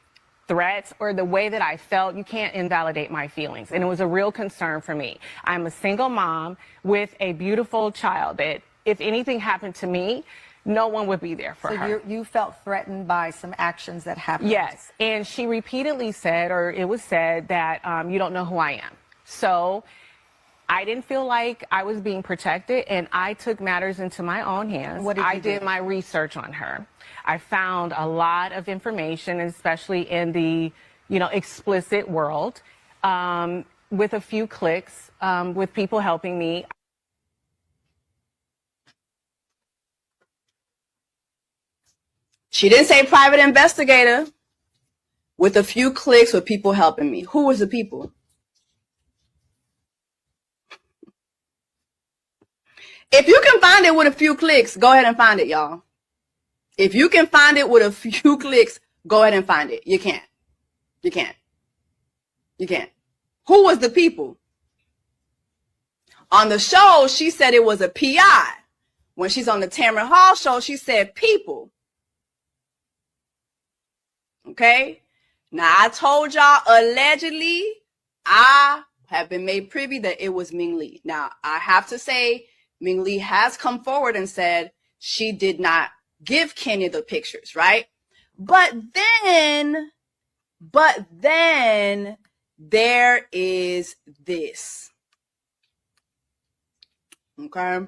threats or the way that I felt. You can't invalidate my feelings. And it was a real concern for me. I'm a single mom with a beautiful child that if anything happened to me, no one would be there for her. So you felt threatened by some actions that happened? Yes. And she repeatedly said, or it was said, that you don't know who I am. So I didn't feel like I was being protected, and I took matters into my own hands. What did you do? I did my research on her. I found a lot of information, especially in the, explicit world, with a few clicks, with people helping me. She didn't say private investigator. With a few clicks with people helping me. Who was the people? If you can find it with a few clicks, go ahead and find it, y'all. If you can find it with a few clicks, go ahead and find it. You can't. You can't. You can't. Who was the people? On the show, she said it was a PI. When she's on the Tamron Hall show, she said people. Okay? Now, I told y'all, allegedly, I have been made privy that it was Ming Lee. Now, I have to say, Ming Lee has come forward and said she did not give Kenya the pictures, right? But then there is this. Okay?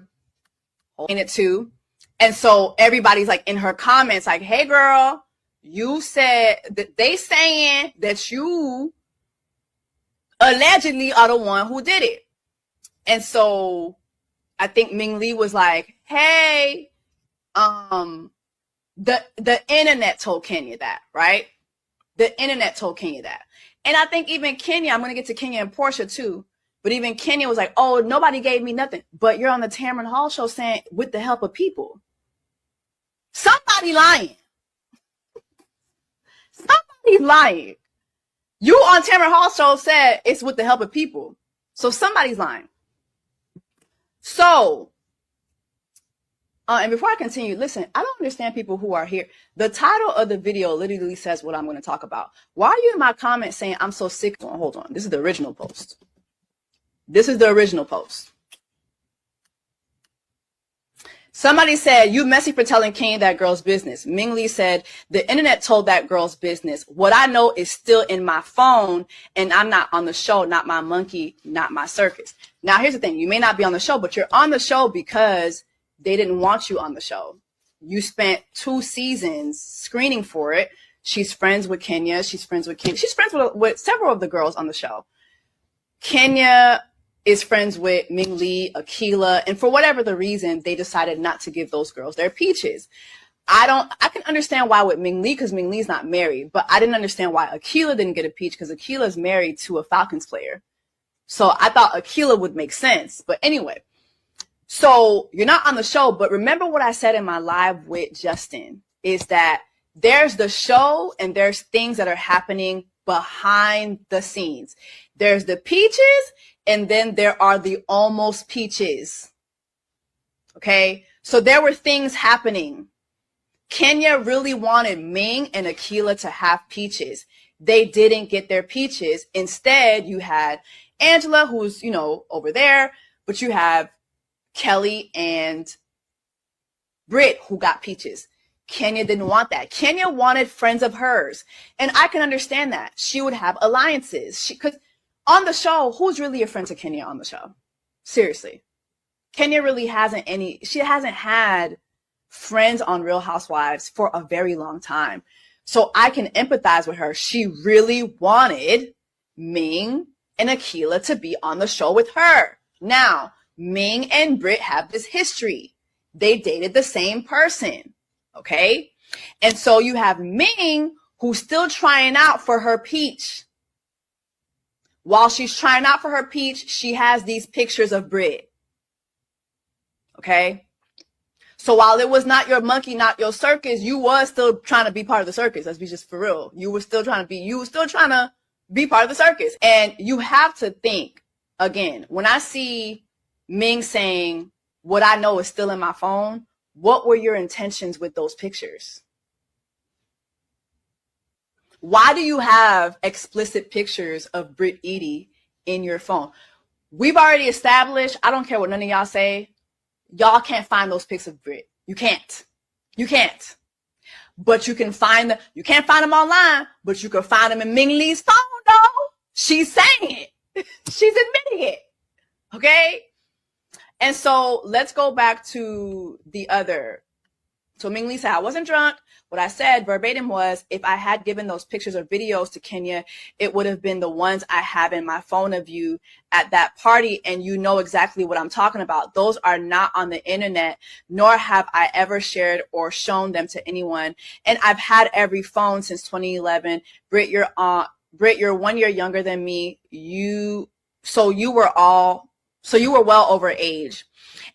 In it too. And so everybody's like in her comments, like, hey girl, you said that they saying that you allegedly are the one who did it. And so I think Ming Lee was like, hey, the internet told Kenya that, right? The internet told Kenya that. And I think even Kenya, I'm going to get to Kenya and Portia too, but even Kenya was like, oh, nobody gave me nothing. But you're on the Tamron Hall show saying with the help of people. Somebody lying. Somebody's lying. You on Tamron Hall show said it's with the help of people. So somebody's lying. So, and before I continue, listen, I don't understand people who are here. The title of the video literally says what I'm going to talk about. Why are you in my comments saying I'm so sick? Hold on. This is the original post. This is the original post. Somebody said, you messy for telling Kenya that girl's business. Ming Lee said, the internet told that girl's business. What I know is still in my phone, and I'm not on the show, not my monkey, not my circus. Now, here's the thing. You may not be on the show, but you're on the show because they didn't want you on the show. You spent 2 seasons screening for it. She's friends with Kenya. She's friends with Kenya. She's friends with several of the girls on the show. Kenya is friends with Ming Lee, Akilah, and for whatever the reason, they decided not to give those girls their peaches. I can understand why with Ming Lee, because Ming Lee's not married, but I didn't understand why Akilah didn't get a peach, because Akilah's married to a Falcons player. So I thought Akilah would make sense. But anyway, so you're not on the show, but remember what I said in my live with Justin, is that there's the show and there's things that are happening behind the scenes. There's the peaches, and then there are the almost peaches. Okay? So there were things happening. Kenya really wanted Ming and Akilah to have peaches. They didn't get their peaches. Instead, you had Angela, who's, over there, but you have Kelly and Brit, who got peaches. Kenya didn't want that. Kenya wanted friends of hers. And I can understand that. She would have alliances. Because on the show, who's really a friend to Kenya on the show? Seriously. Kenya really she hasn't had friends on Real Housewives for a very long time. So I can empathize with her. She really wanted Ming and Akila to be on the show with her. Now, Ming and Brit have this history. They dated the same person. Okay? And so you have Ming, who's still trying out for her peach. While she's trying out for her peach, she has these pictures of Brit. Okay? So while it was not your monkey, not your circus, you was still trying to be part of the circus. Let's be just for real. You were still trying to be part of the circus. And you have to think, again, when I see Ming saying, what I know is still in my phone, what were your intentions with those pictures? Why do you have explicit pictures of Brit Edie in your phone? We've already established, I don't care what none of y'all say, y'all can't find those pics of Brit. You can't. You can't. But you can find them. You can't find them online, but you can find them in Ming Lee's phone, though. She's saying it. She's admitting it. Okay? And so let's go back to the other. So Ming Lee said, I wasn't drunk. What I said verbatim was, if I had given those pictures or videos to Kenya, it would have been the ones I have in my phone of you at that party. And you know exactly what I'm talking about. Those are not on the internet, nor have I ever shared or shown them to anyone. And I've had every phone since 2011. Brit, you're 1 year younger than me. So you were well over age.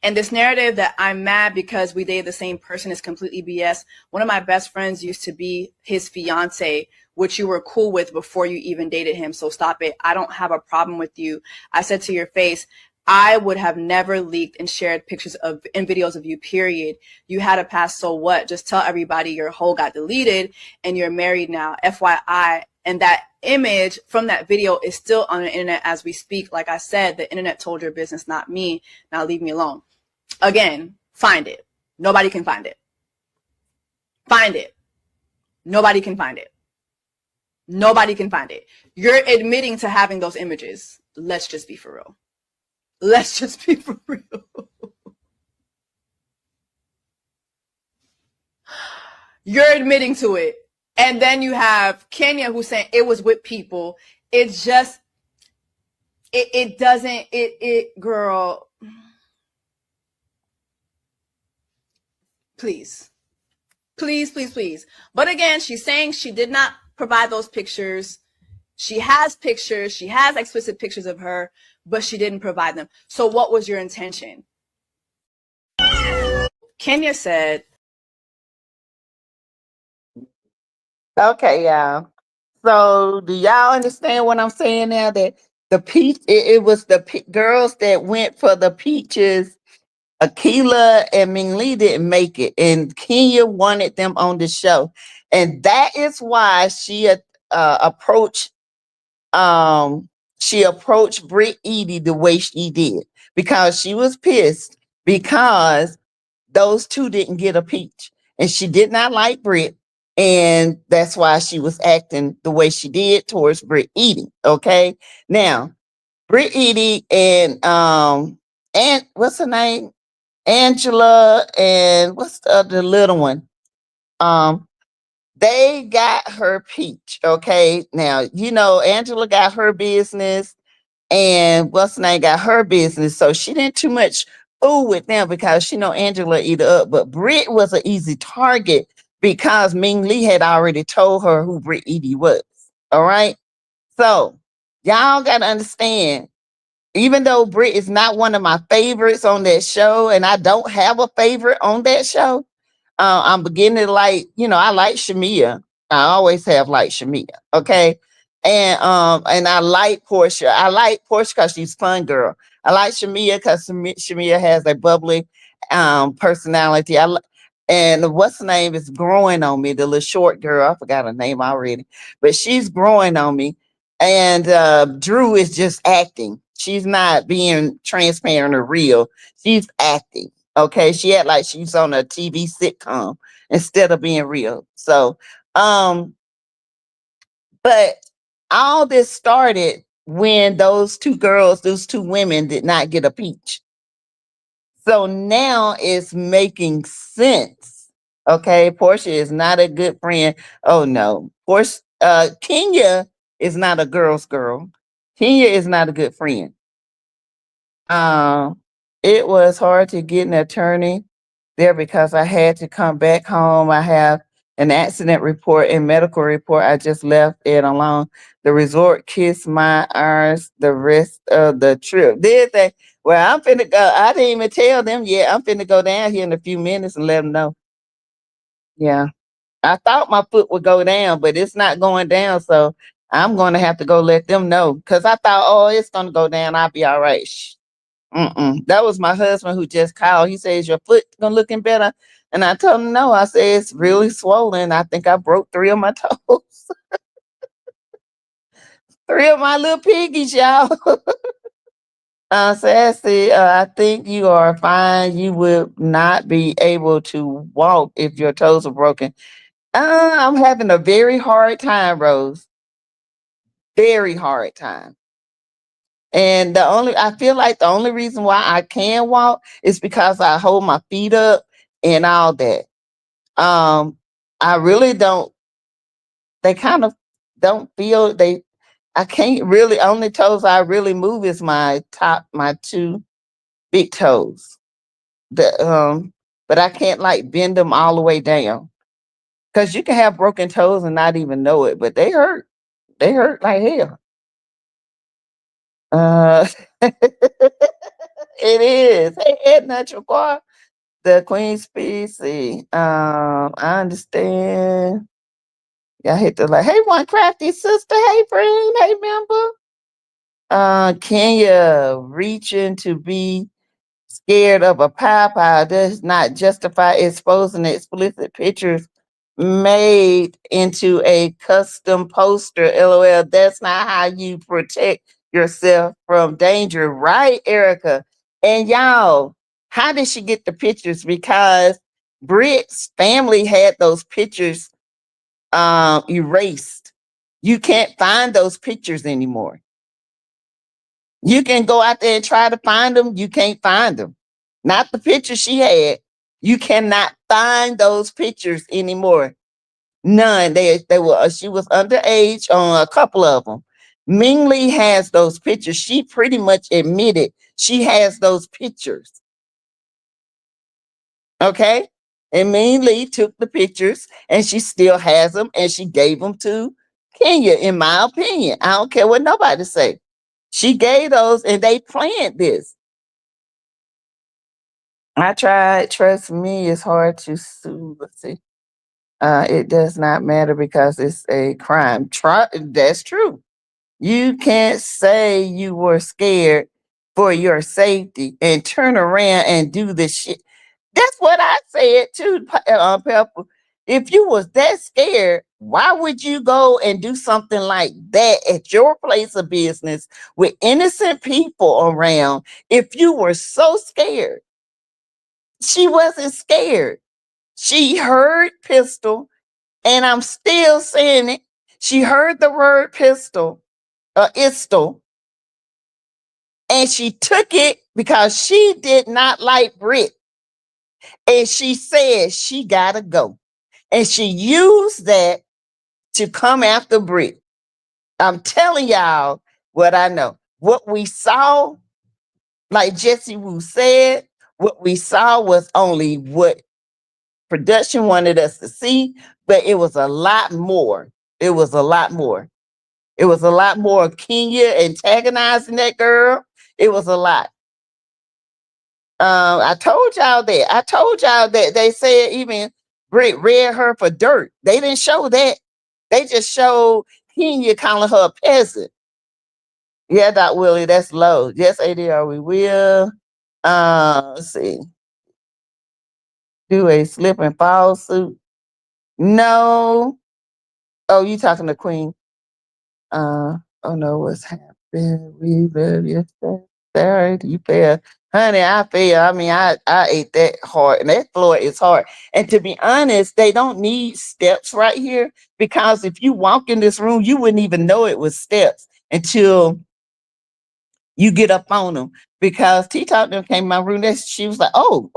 And this narrative that I'm mad because we dated the same person is completely BS. One of my best friends used to be his fiance, which you were cool with before you even dated him. So stop it. I don't have a problem with you. I said to your face, I would have never leaked and shared pictures of and videos of you, period. You had a past, so what? Just tell everybody your whole got deleted and you're married now. FYI. And that image from that video is still on the internet as we speak. Like I said, the internet told your business, not me. Now leave me alone. Again, find it. Nobody can find it. Find it. Nobody can find it. Nobody can find it. You're admitting to having those images. Let's just be for real. Let's just be for real. You're admitting to it. And then you have Kenya who's saying it was with people. It's just, girl, please. Please, please, please. But again, she's saying she did not provide those pictures. She has pictures. She has explicit pictures of her, but she didn't provide them. So what was your intention? Kenya said, Okay, y'all. So do y'all understand what I'm saying now? That the peach, it was the girls that went for the peaches. Akila and Ming Lee didn't make it, and Kenya wanted them on the show, and that is why she approached Brit Edie the way she did, because she was pissed because those two didn't get a peach, and she did not like Brit, and that's why she was acting the way she did towards Brit Edie. Okay, now Brit Edie and what's her name? Angela and what's the other little one? They got her peach. Okay. Now, you know, Angela got her business and what's the name got her business. So she didn't too much fool with them because she know Angela eat her up. But Brit was an easy target because Ming Lee had already told her who Brit Edie was. All right. So y'all got to understand, even though Brit is not one of my favorites on that show, and I don't have a favorite on that show, I'm beginning to like, you know, I like Shamia. I always have liked Shamia. Okay. And I like Portia. I like Portia because she's fun girl. I like Shamia because Shamia has a bubbly personality. And what's the name is growing on me, the little short girl. I forgot her name already, but she's growing on me. And Drew is just acting. She's not being transparent or real. She's acting. Okay. She act like she's on a TV sitcom instead of being real. So, but all this started when those two women did not get a peach. So now it's making sense. Okay, Portia is not a good friend. Oh no. Portia Kenya is not a girl's girl. Kenya is not a good friend. Um, it was hard to get an attorney there because I had to come back home. I have an accident report and medical report. I just left it alone. The resort kissed my arms the rest of the trip. Did they? Well, I'm finna go. I didn't even tell them yet. I'm finna go down here in a few minutes and let them know. Yeah. I thought my foot would go down, but it's not going down. So I'm going to have to go let them know because I thought, oh, it's going to go down. I'll be all right. Shh. Mm-mm. That was my husband who just called. He says, your foot gonna looking better? And I told him, no. I said, it's really swollen. I think I broke 3 of my toes. 3 of my little piggies, y'all. Sassy, I think you are fine. You would not be able to walk if your toes are broken. I'm having a very hard time, Rose. Very hard time. And I feel like the only reason why I can walk is because I hold my feet up and all that. I really don't, they kind of don't feel I can't really, only toes I really move is my 2 big toes. But I can't like bend them all the way down. Cause you can have broken toes and not even know it, but they hurt. They hurt like hell. Uh, it is. Hey, Ed Natural Car, the Queen Species. I understand. Y'all hit the like, hey, one crafty sister, hey friend, hey member. Kenya reaching to be scared of a pie does not justify exposing explicit pictures made into a custom poster. LOL. That's not how you protect yourself from danger, right, Erica? And y'all, how did she get the pictures? Because Brit's family had those pictures erased. You can't find those pictures anymore. You can go out there and try to find them. You can't find them. Not the pictures she had. You cannot find those pictures anymore. None. They were. She was underage on a couple of them. Ming Lee has those pictures. She pretty much admitted she has those pictures. Okay, and Ming Lee took the pictures and she still has them and she gave them to Kenya. In my opinion, I don't care what nobody say. She gave those and they planned this. I tried. Trust me, it's hard to sue. Let's see. It does not matter because it's a crime. That's true. You can't say you were scared for your safety and turn around and do the shit. That's what I said too, Pepper. If you was that scared, why would you go and do something like that at your place of business with innocent people around if you were so scared? She wasn't scared. She heard pistol, and I'm still saying it. She heard the word pistol, istal, and she took it because she did not like Brit. And she said she gotta go. And she used that to come after Brit. I'm telling y'all what I know. What we saw, like Jesse Wu said, what we saw was only what production wanted us to see, but it was a lot more. It was a lot more. It was a lot more Kenya antagonizing that girl. It was a lot. I told y'all that. I told y'all that they said even Brit read her for dirt. They didn't show that. They just showed Kenya calling her a peasant. Yeah, Doc Willie, that's low. Yes, ADR, we will. Let's see. Do a slip and fall suit. No. Oh, you talking to Queen? Oh no, what's happened? We love you. Sorry, you fail. Honey, I fail. I mean, I ate that hard, and that floor is hard. And to be honest, they don't need steps right here because if you walk in this room, you wouldn't even know it was steps until You get up on them because T Talk them came in my room. That she was like, "Oh,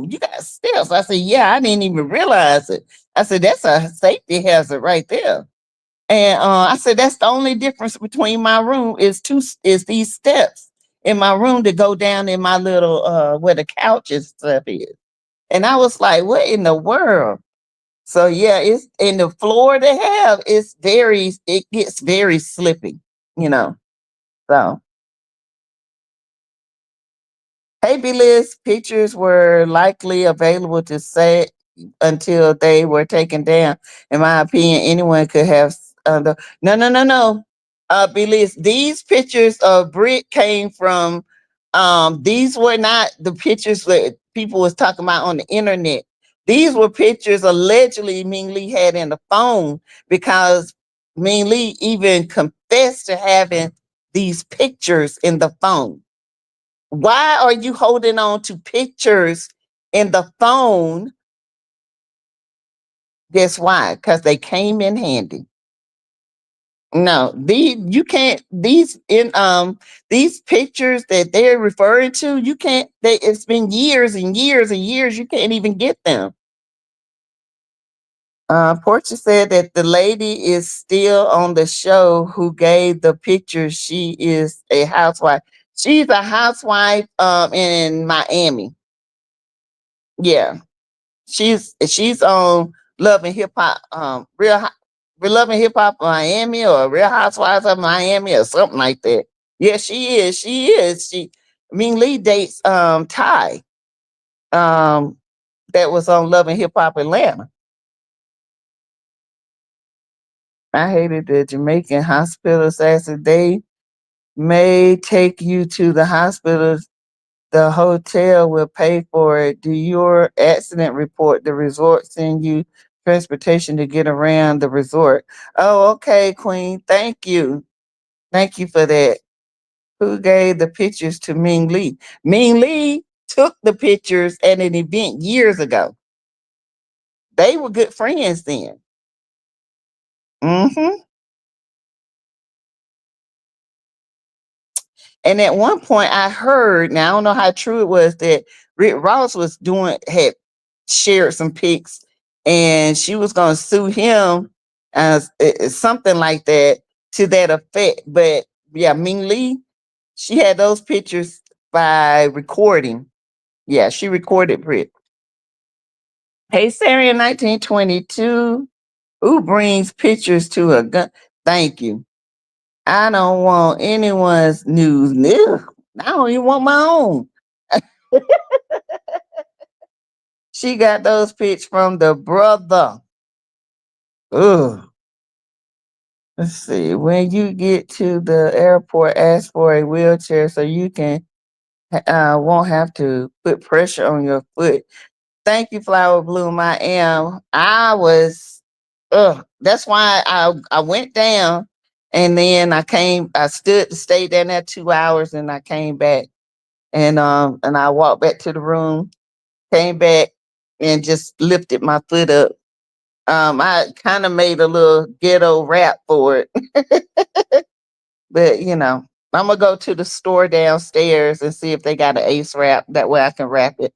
you got steps." I said, "Yeah, I didn't even realize it." I said, "That's a safety hazard right there." And I said, "That's the only difference between my room is these steps in my room to go down in my little where the couch and stuff is." And I was like, "What in the world?" So yeah, it's in the floor they have. It gets very slippy, you know. So Baby list pictures were likely available to say until they were taken down. In my opinion, anyone could have. No. List. These pictures of Brit came from. These were not the pictures that people was talking about on the internet. These were pictures allegedly Ming Lee had in the phone because Ming Lee even confessed to having these pictures in the phone. Why are you holding on to pictures in the phone? Guess why? Because they came in handy. No, you can't these pictures that they're referring to, you can't it's been years and years and years, you can't even get them. Portia said that the lady is still on the show who gave the picture. She is a housewife. She's a housewife in Miami. Yeah. She's on Love and Hip Hop, Love and Hip Hop Miami or Real Housewives of Miami or something like that. Yeah, she is. She is. Ming Lee dates Ty, um, that was on Love and Hip Hop Atlanta. I hated the Jamaican hospitals. After they may take you to the hospitals, the hotel will pay for it. Do your accident report. The resort send you transportation to get around the resort. Oh, okay, Queen. Thank you. Thank you for that. Who gave the pictures to Ming Lee? Ming Lee took the pictures at an event years ago. They were good friends then. Hmm. And at one point, I heard, now I don't know how true it was, that Rick Ross had shared some pics and she was going to sue him as something like that to that effect. But yeah, Ming Lee, she had those pictures by recording. Yeah, she recorded Brit. Hey, Sarah in 1922, who brings pictures to a gun? Thank you. I don't want anyone's news. Ugh, I don't even want my own. She got those pics from the brother. Ugh. Let's see. When you get to the airport, ask for a wheelchair so you can won't have to put pressure on your foot. Thank you, Flower Bloom. I am. I was. Ugh. That's why I went down, and then I stayed down there 2 hours, and I came back, and I walked back to the room, came back, and just lifted my foot up. I kind of made a little ghetto rap for it, but I'm gonna go to the store downstairs and see if they got an ace rap. That way I can rap it.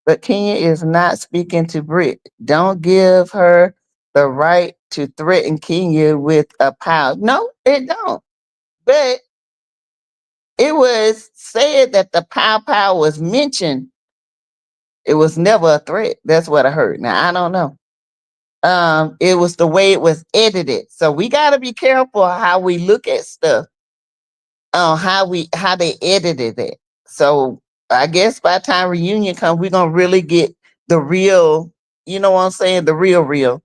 But Kenya is not speaking to Brit. Don't give her the right to threaten Kenya with a pound. No, it don't. But it was said that the pow was mentioned. It was never a threat. That's what I heard. Now I don't know. It was the way it was edited. So we got to be careful how we look at stuff, how they edited it. So I guess by the time reunion comes, we're gonna really get the real, you know what I'm saying, the real.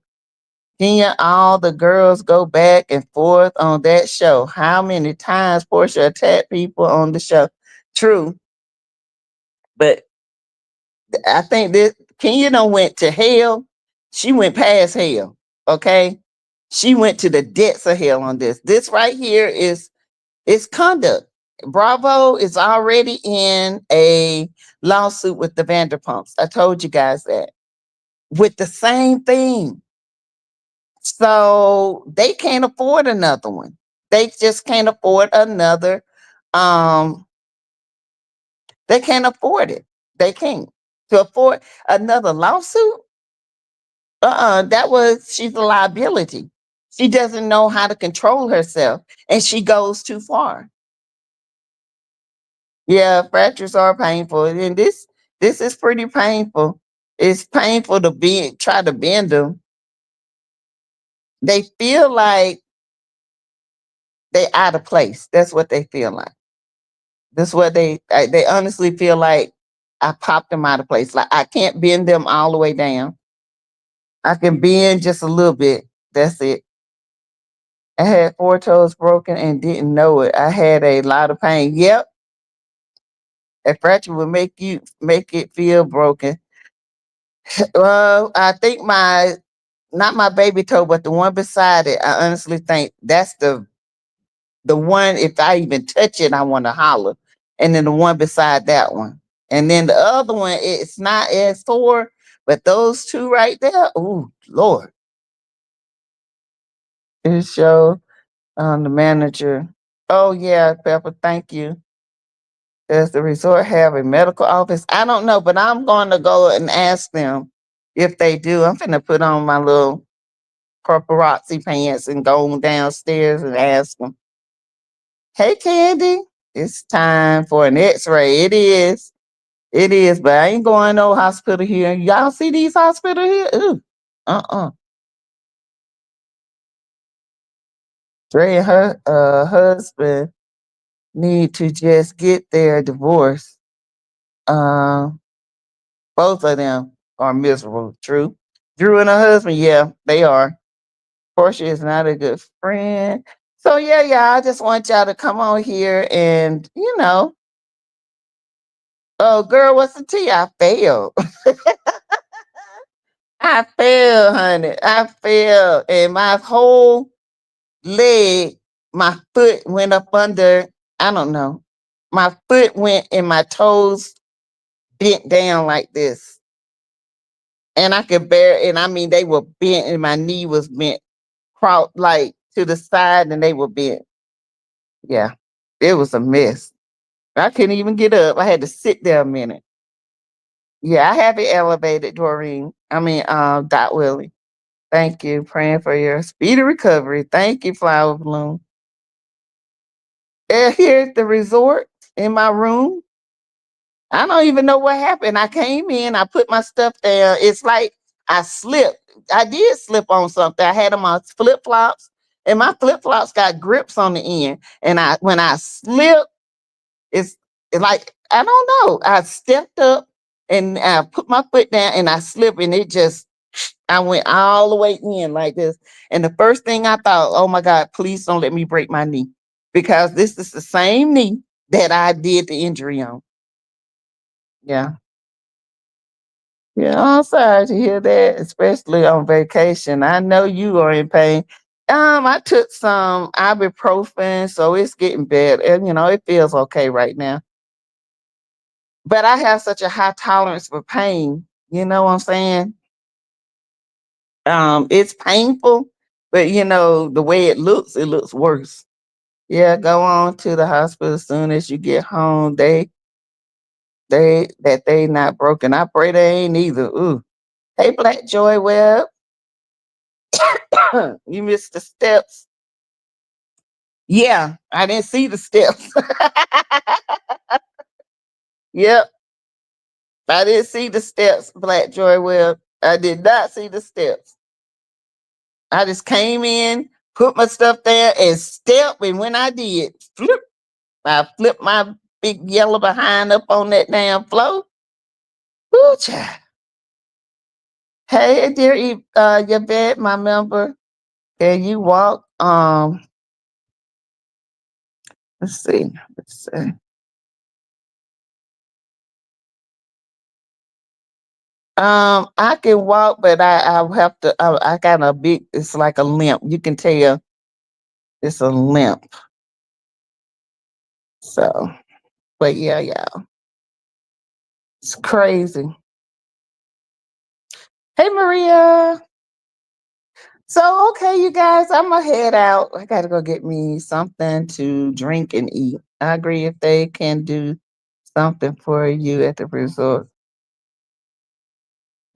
Kenya, all the girls go back and forth on that show. How many times Portia attacked people on the show? True, but I think that Kenya done went to hell. She went past hell. Okay. She went to the depths of hell on this. This right here is conduct. Bravo is already in a lawsuit with the Vanderpumps. I told you guys that. With the same thing. So they can't afford another one. They just can't afford another um, they can't afford it. They can't to afford another lawsuit. She's a liability. She doesn't know how to control herself, and she goes too far. Yeah, fractures are painful, and this is pretty painful. It's painful to try to bend them. They feel like they out of place. That's what they feel like. That's what they honestly feel like. I popped them out of place. Like I can't bend them all the way down. I can bend just a little bit. That's it. I had four toes broken and didn't know it. I had a lot of pain. Yep, a fracture will make it feel broken. Well, I think my not my baby toe, but the one beside it. I honestly think that's the one. If I even touch it, I want to holler. And then the one beside that one, and then the other one, it's not as sore, but those two right there. Oh Lord, it show the manager. Oh yeah, Pepper, thank you. Does the resort have a medical office? I don't know, but I'm going to go and ask them if they do. I'm finna put on my little paparazzi pants and go downstairs and ask them. Hey, Candy, it's time for an X-ray. It is. It is, but I ain't going no hospital here. Y'all see these hospital here? Ooh, uh-uh. Dre and her husband need to just get their divorce. Um, Both of them are miserable. True. Drew and her husband, yeah, they are. Portia is not a good friend. So yeah, I just want y'all to come on here and oh girl, what's the tea? I failed. I failed, honey. I failed. And my whole leg, my foot went up under, I don't know. My foot went and my toes bent down like this. And I could bear, and I mean, they were bent and my knee was bent, crouch like to the side and they were bent. Yeah, it was a mess. I couldn't even get up. I had to sit there a minute. Yeah, I have it elevated, Doreen. Dot Willie. Thank you. Praying for your speedy recovery. Thank you, Flower Bloom. And here's the resort in my room. I don't even know what happened. I came in, I put my stuff there. It's like I slipped. I did slip on something. I had on my flip flops, and my flip flops got grips on the end. And when I slipped, it's like I don't know. I stepped up and I put my foot down, and I slipped, and I went all the way in like this. And the first thing I thought, oh my God, please don't let me break my knee, because this is the same knee that I did the injury on. Yeah. Yeah, I'm sorry to hear that, especially on vacation. I know you are in pain. I took some ibuprofen, so it's getting better. And it feels okay right now. But I have such a high tolerance for pain. You know what I'm saying? It's painful, but the way it looks worse. Yeah, go on to the hospital as soon as you get home. They not broken. I pray they ain't either. Ooh. Hey, Black Joy Webb. You missed the steps. Yeah, I didn't see the steps. Yep, I didn't see the steps, Black Joy Webb. I did not see the steps. I just came in, put my stuff there, and stepped. And when I did, I flipped my big yellow behind up on that damn floor. Ooh, child. Hey, dear Yvette, my member, can you walk? Let's see. Let's see. I can walk, but I have to. I got a big. It's like a limp. You can tell it's a limp. So, but yeah, it's crazy. Hey, Maria. So, okay, you guys, I'm gonna head out. I gotta go get me something to drink and eat. I agree if they can do something for you at the resort.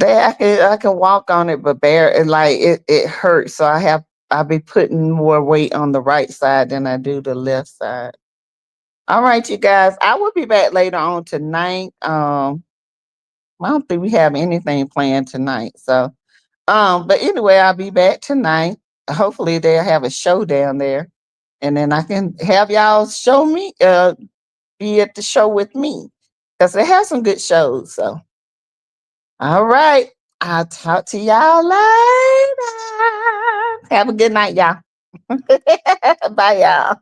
I can walk on it, but bear it like it hurts. So I'll be putting more weight on the right side than I do the left side. All right, you guys. I will be back later on tonight. I don't think we have anything planned tonight. So but anyway, I'll be back tonight. Hopefully they'll have a show down there. And then I can have y'all show me, be at the show with me. Because they have some good shows. So all right. I'll talk to y'all later. Have a good night, y'all. Bye, y'all.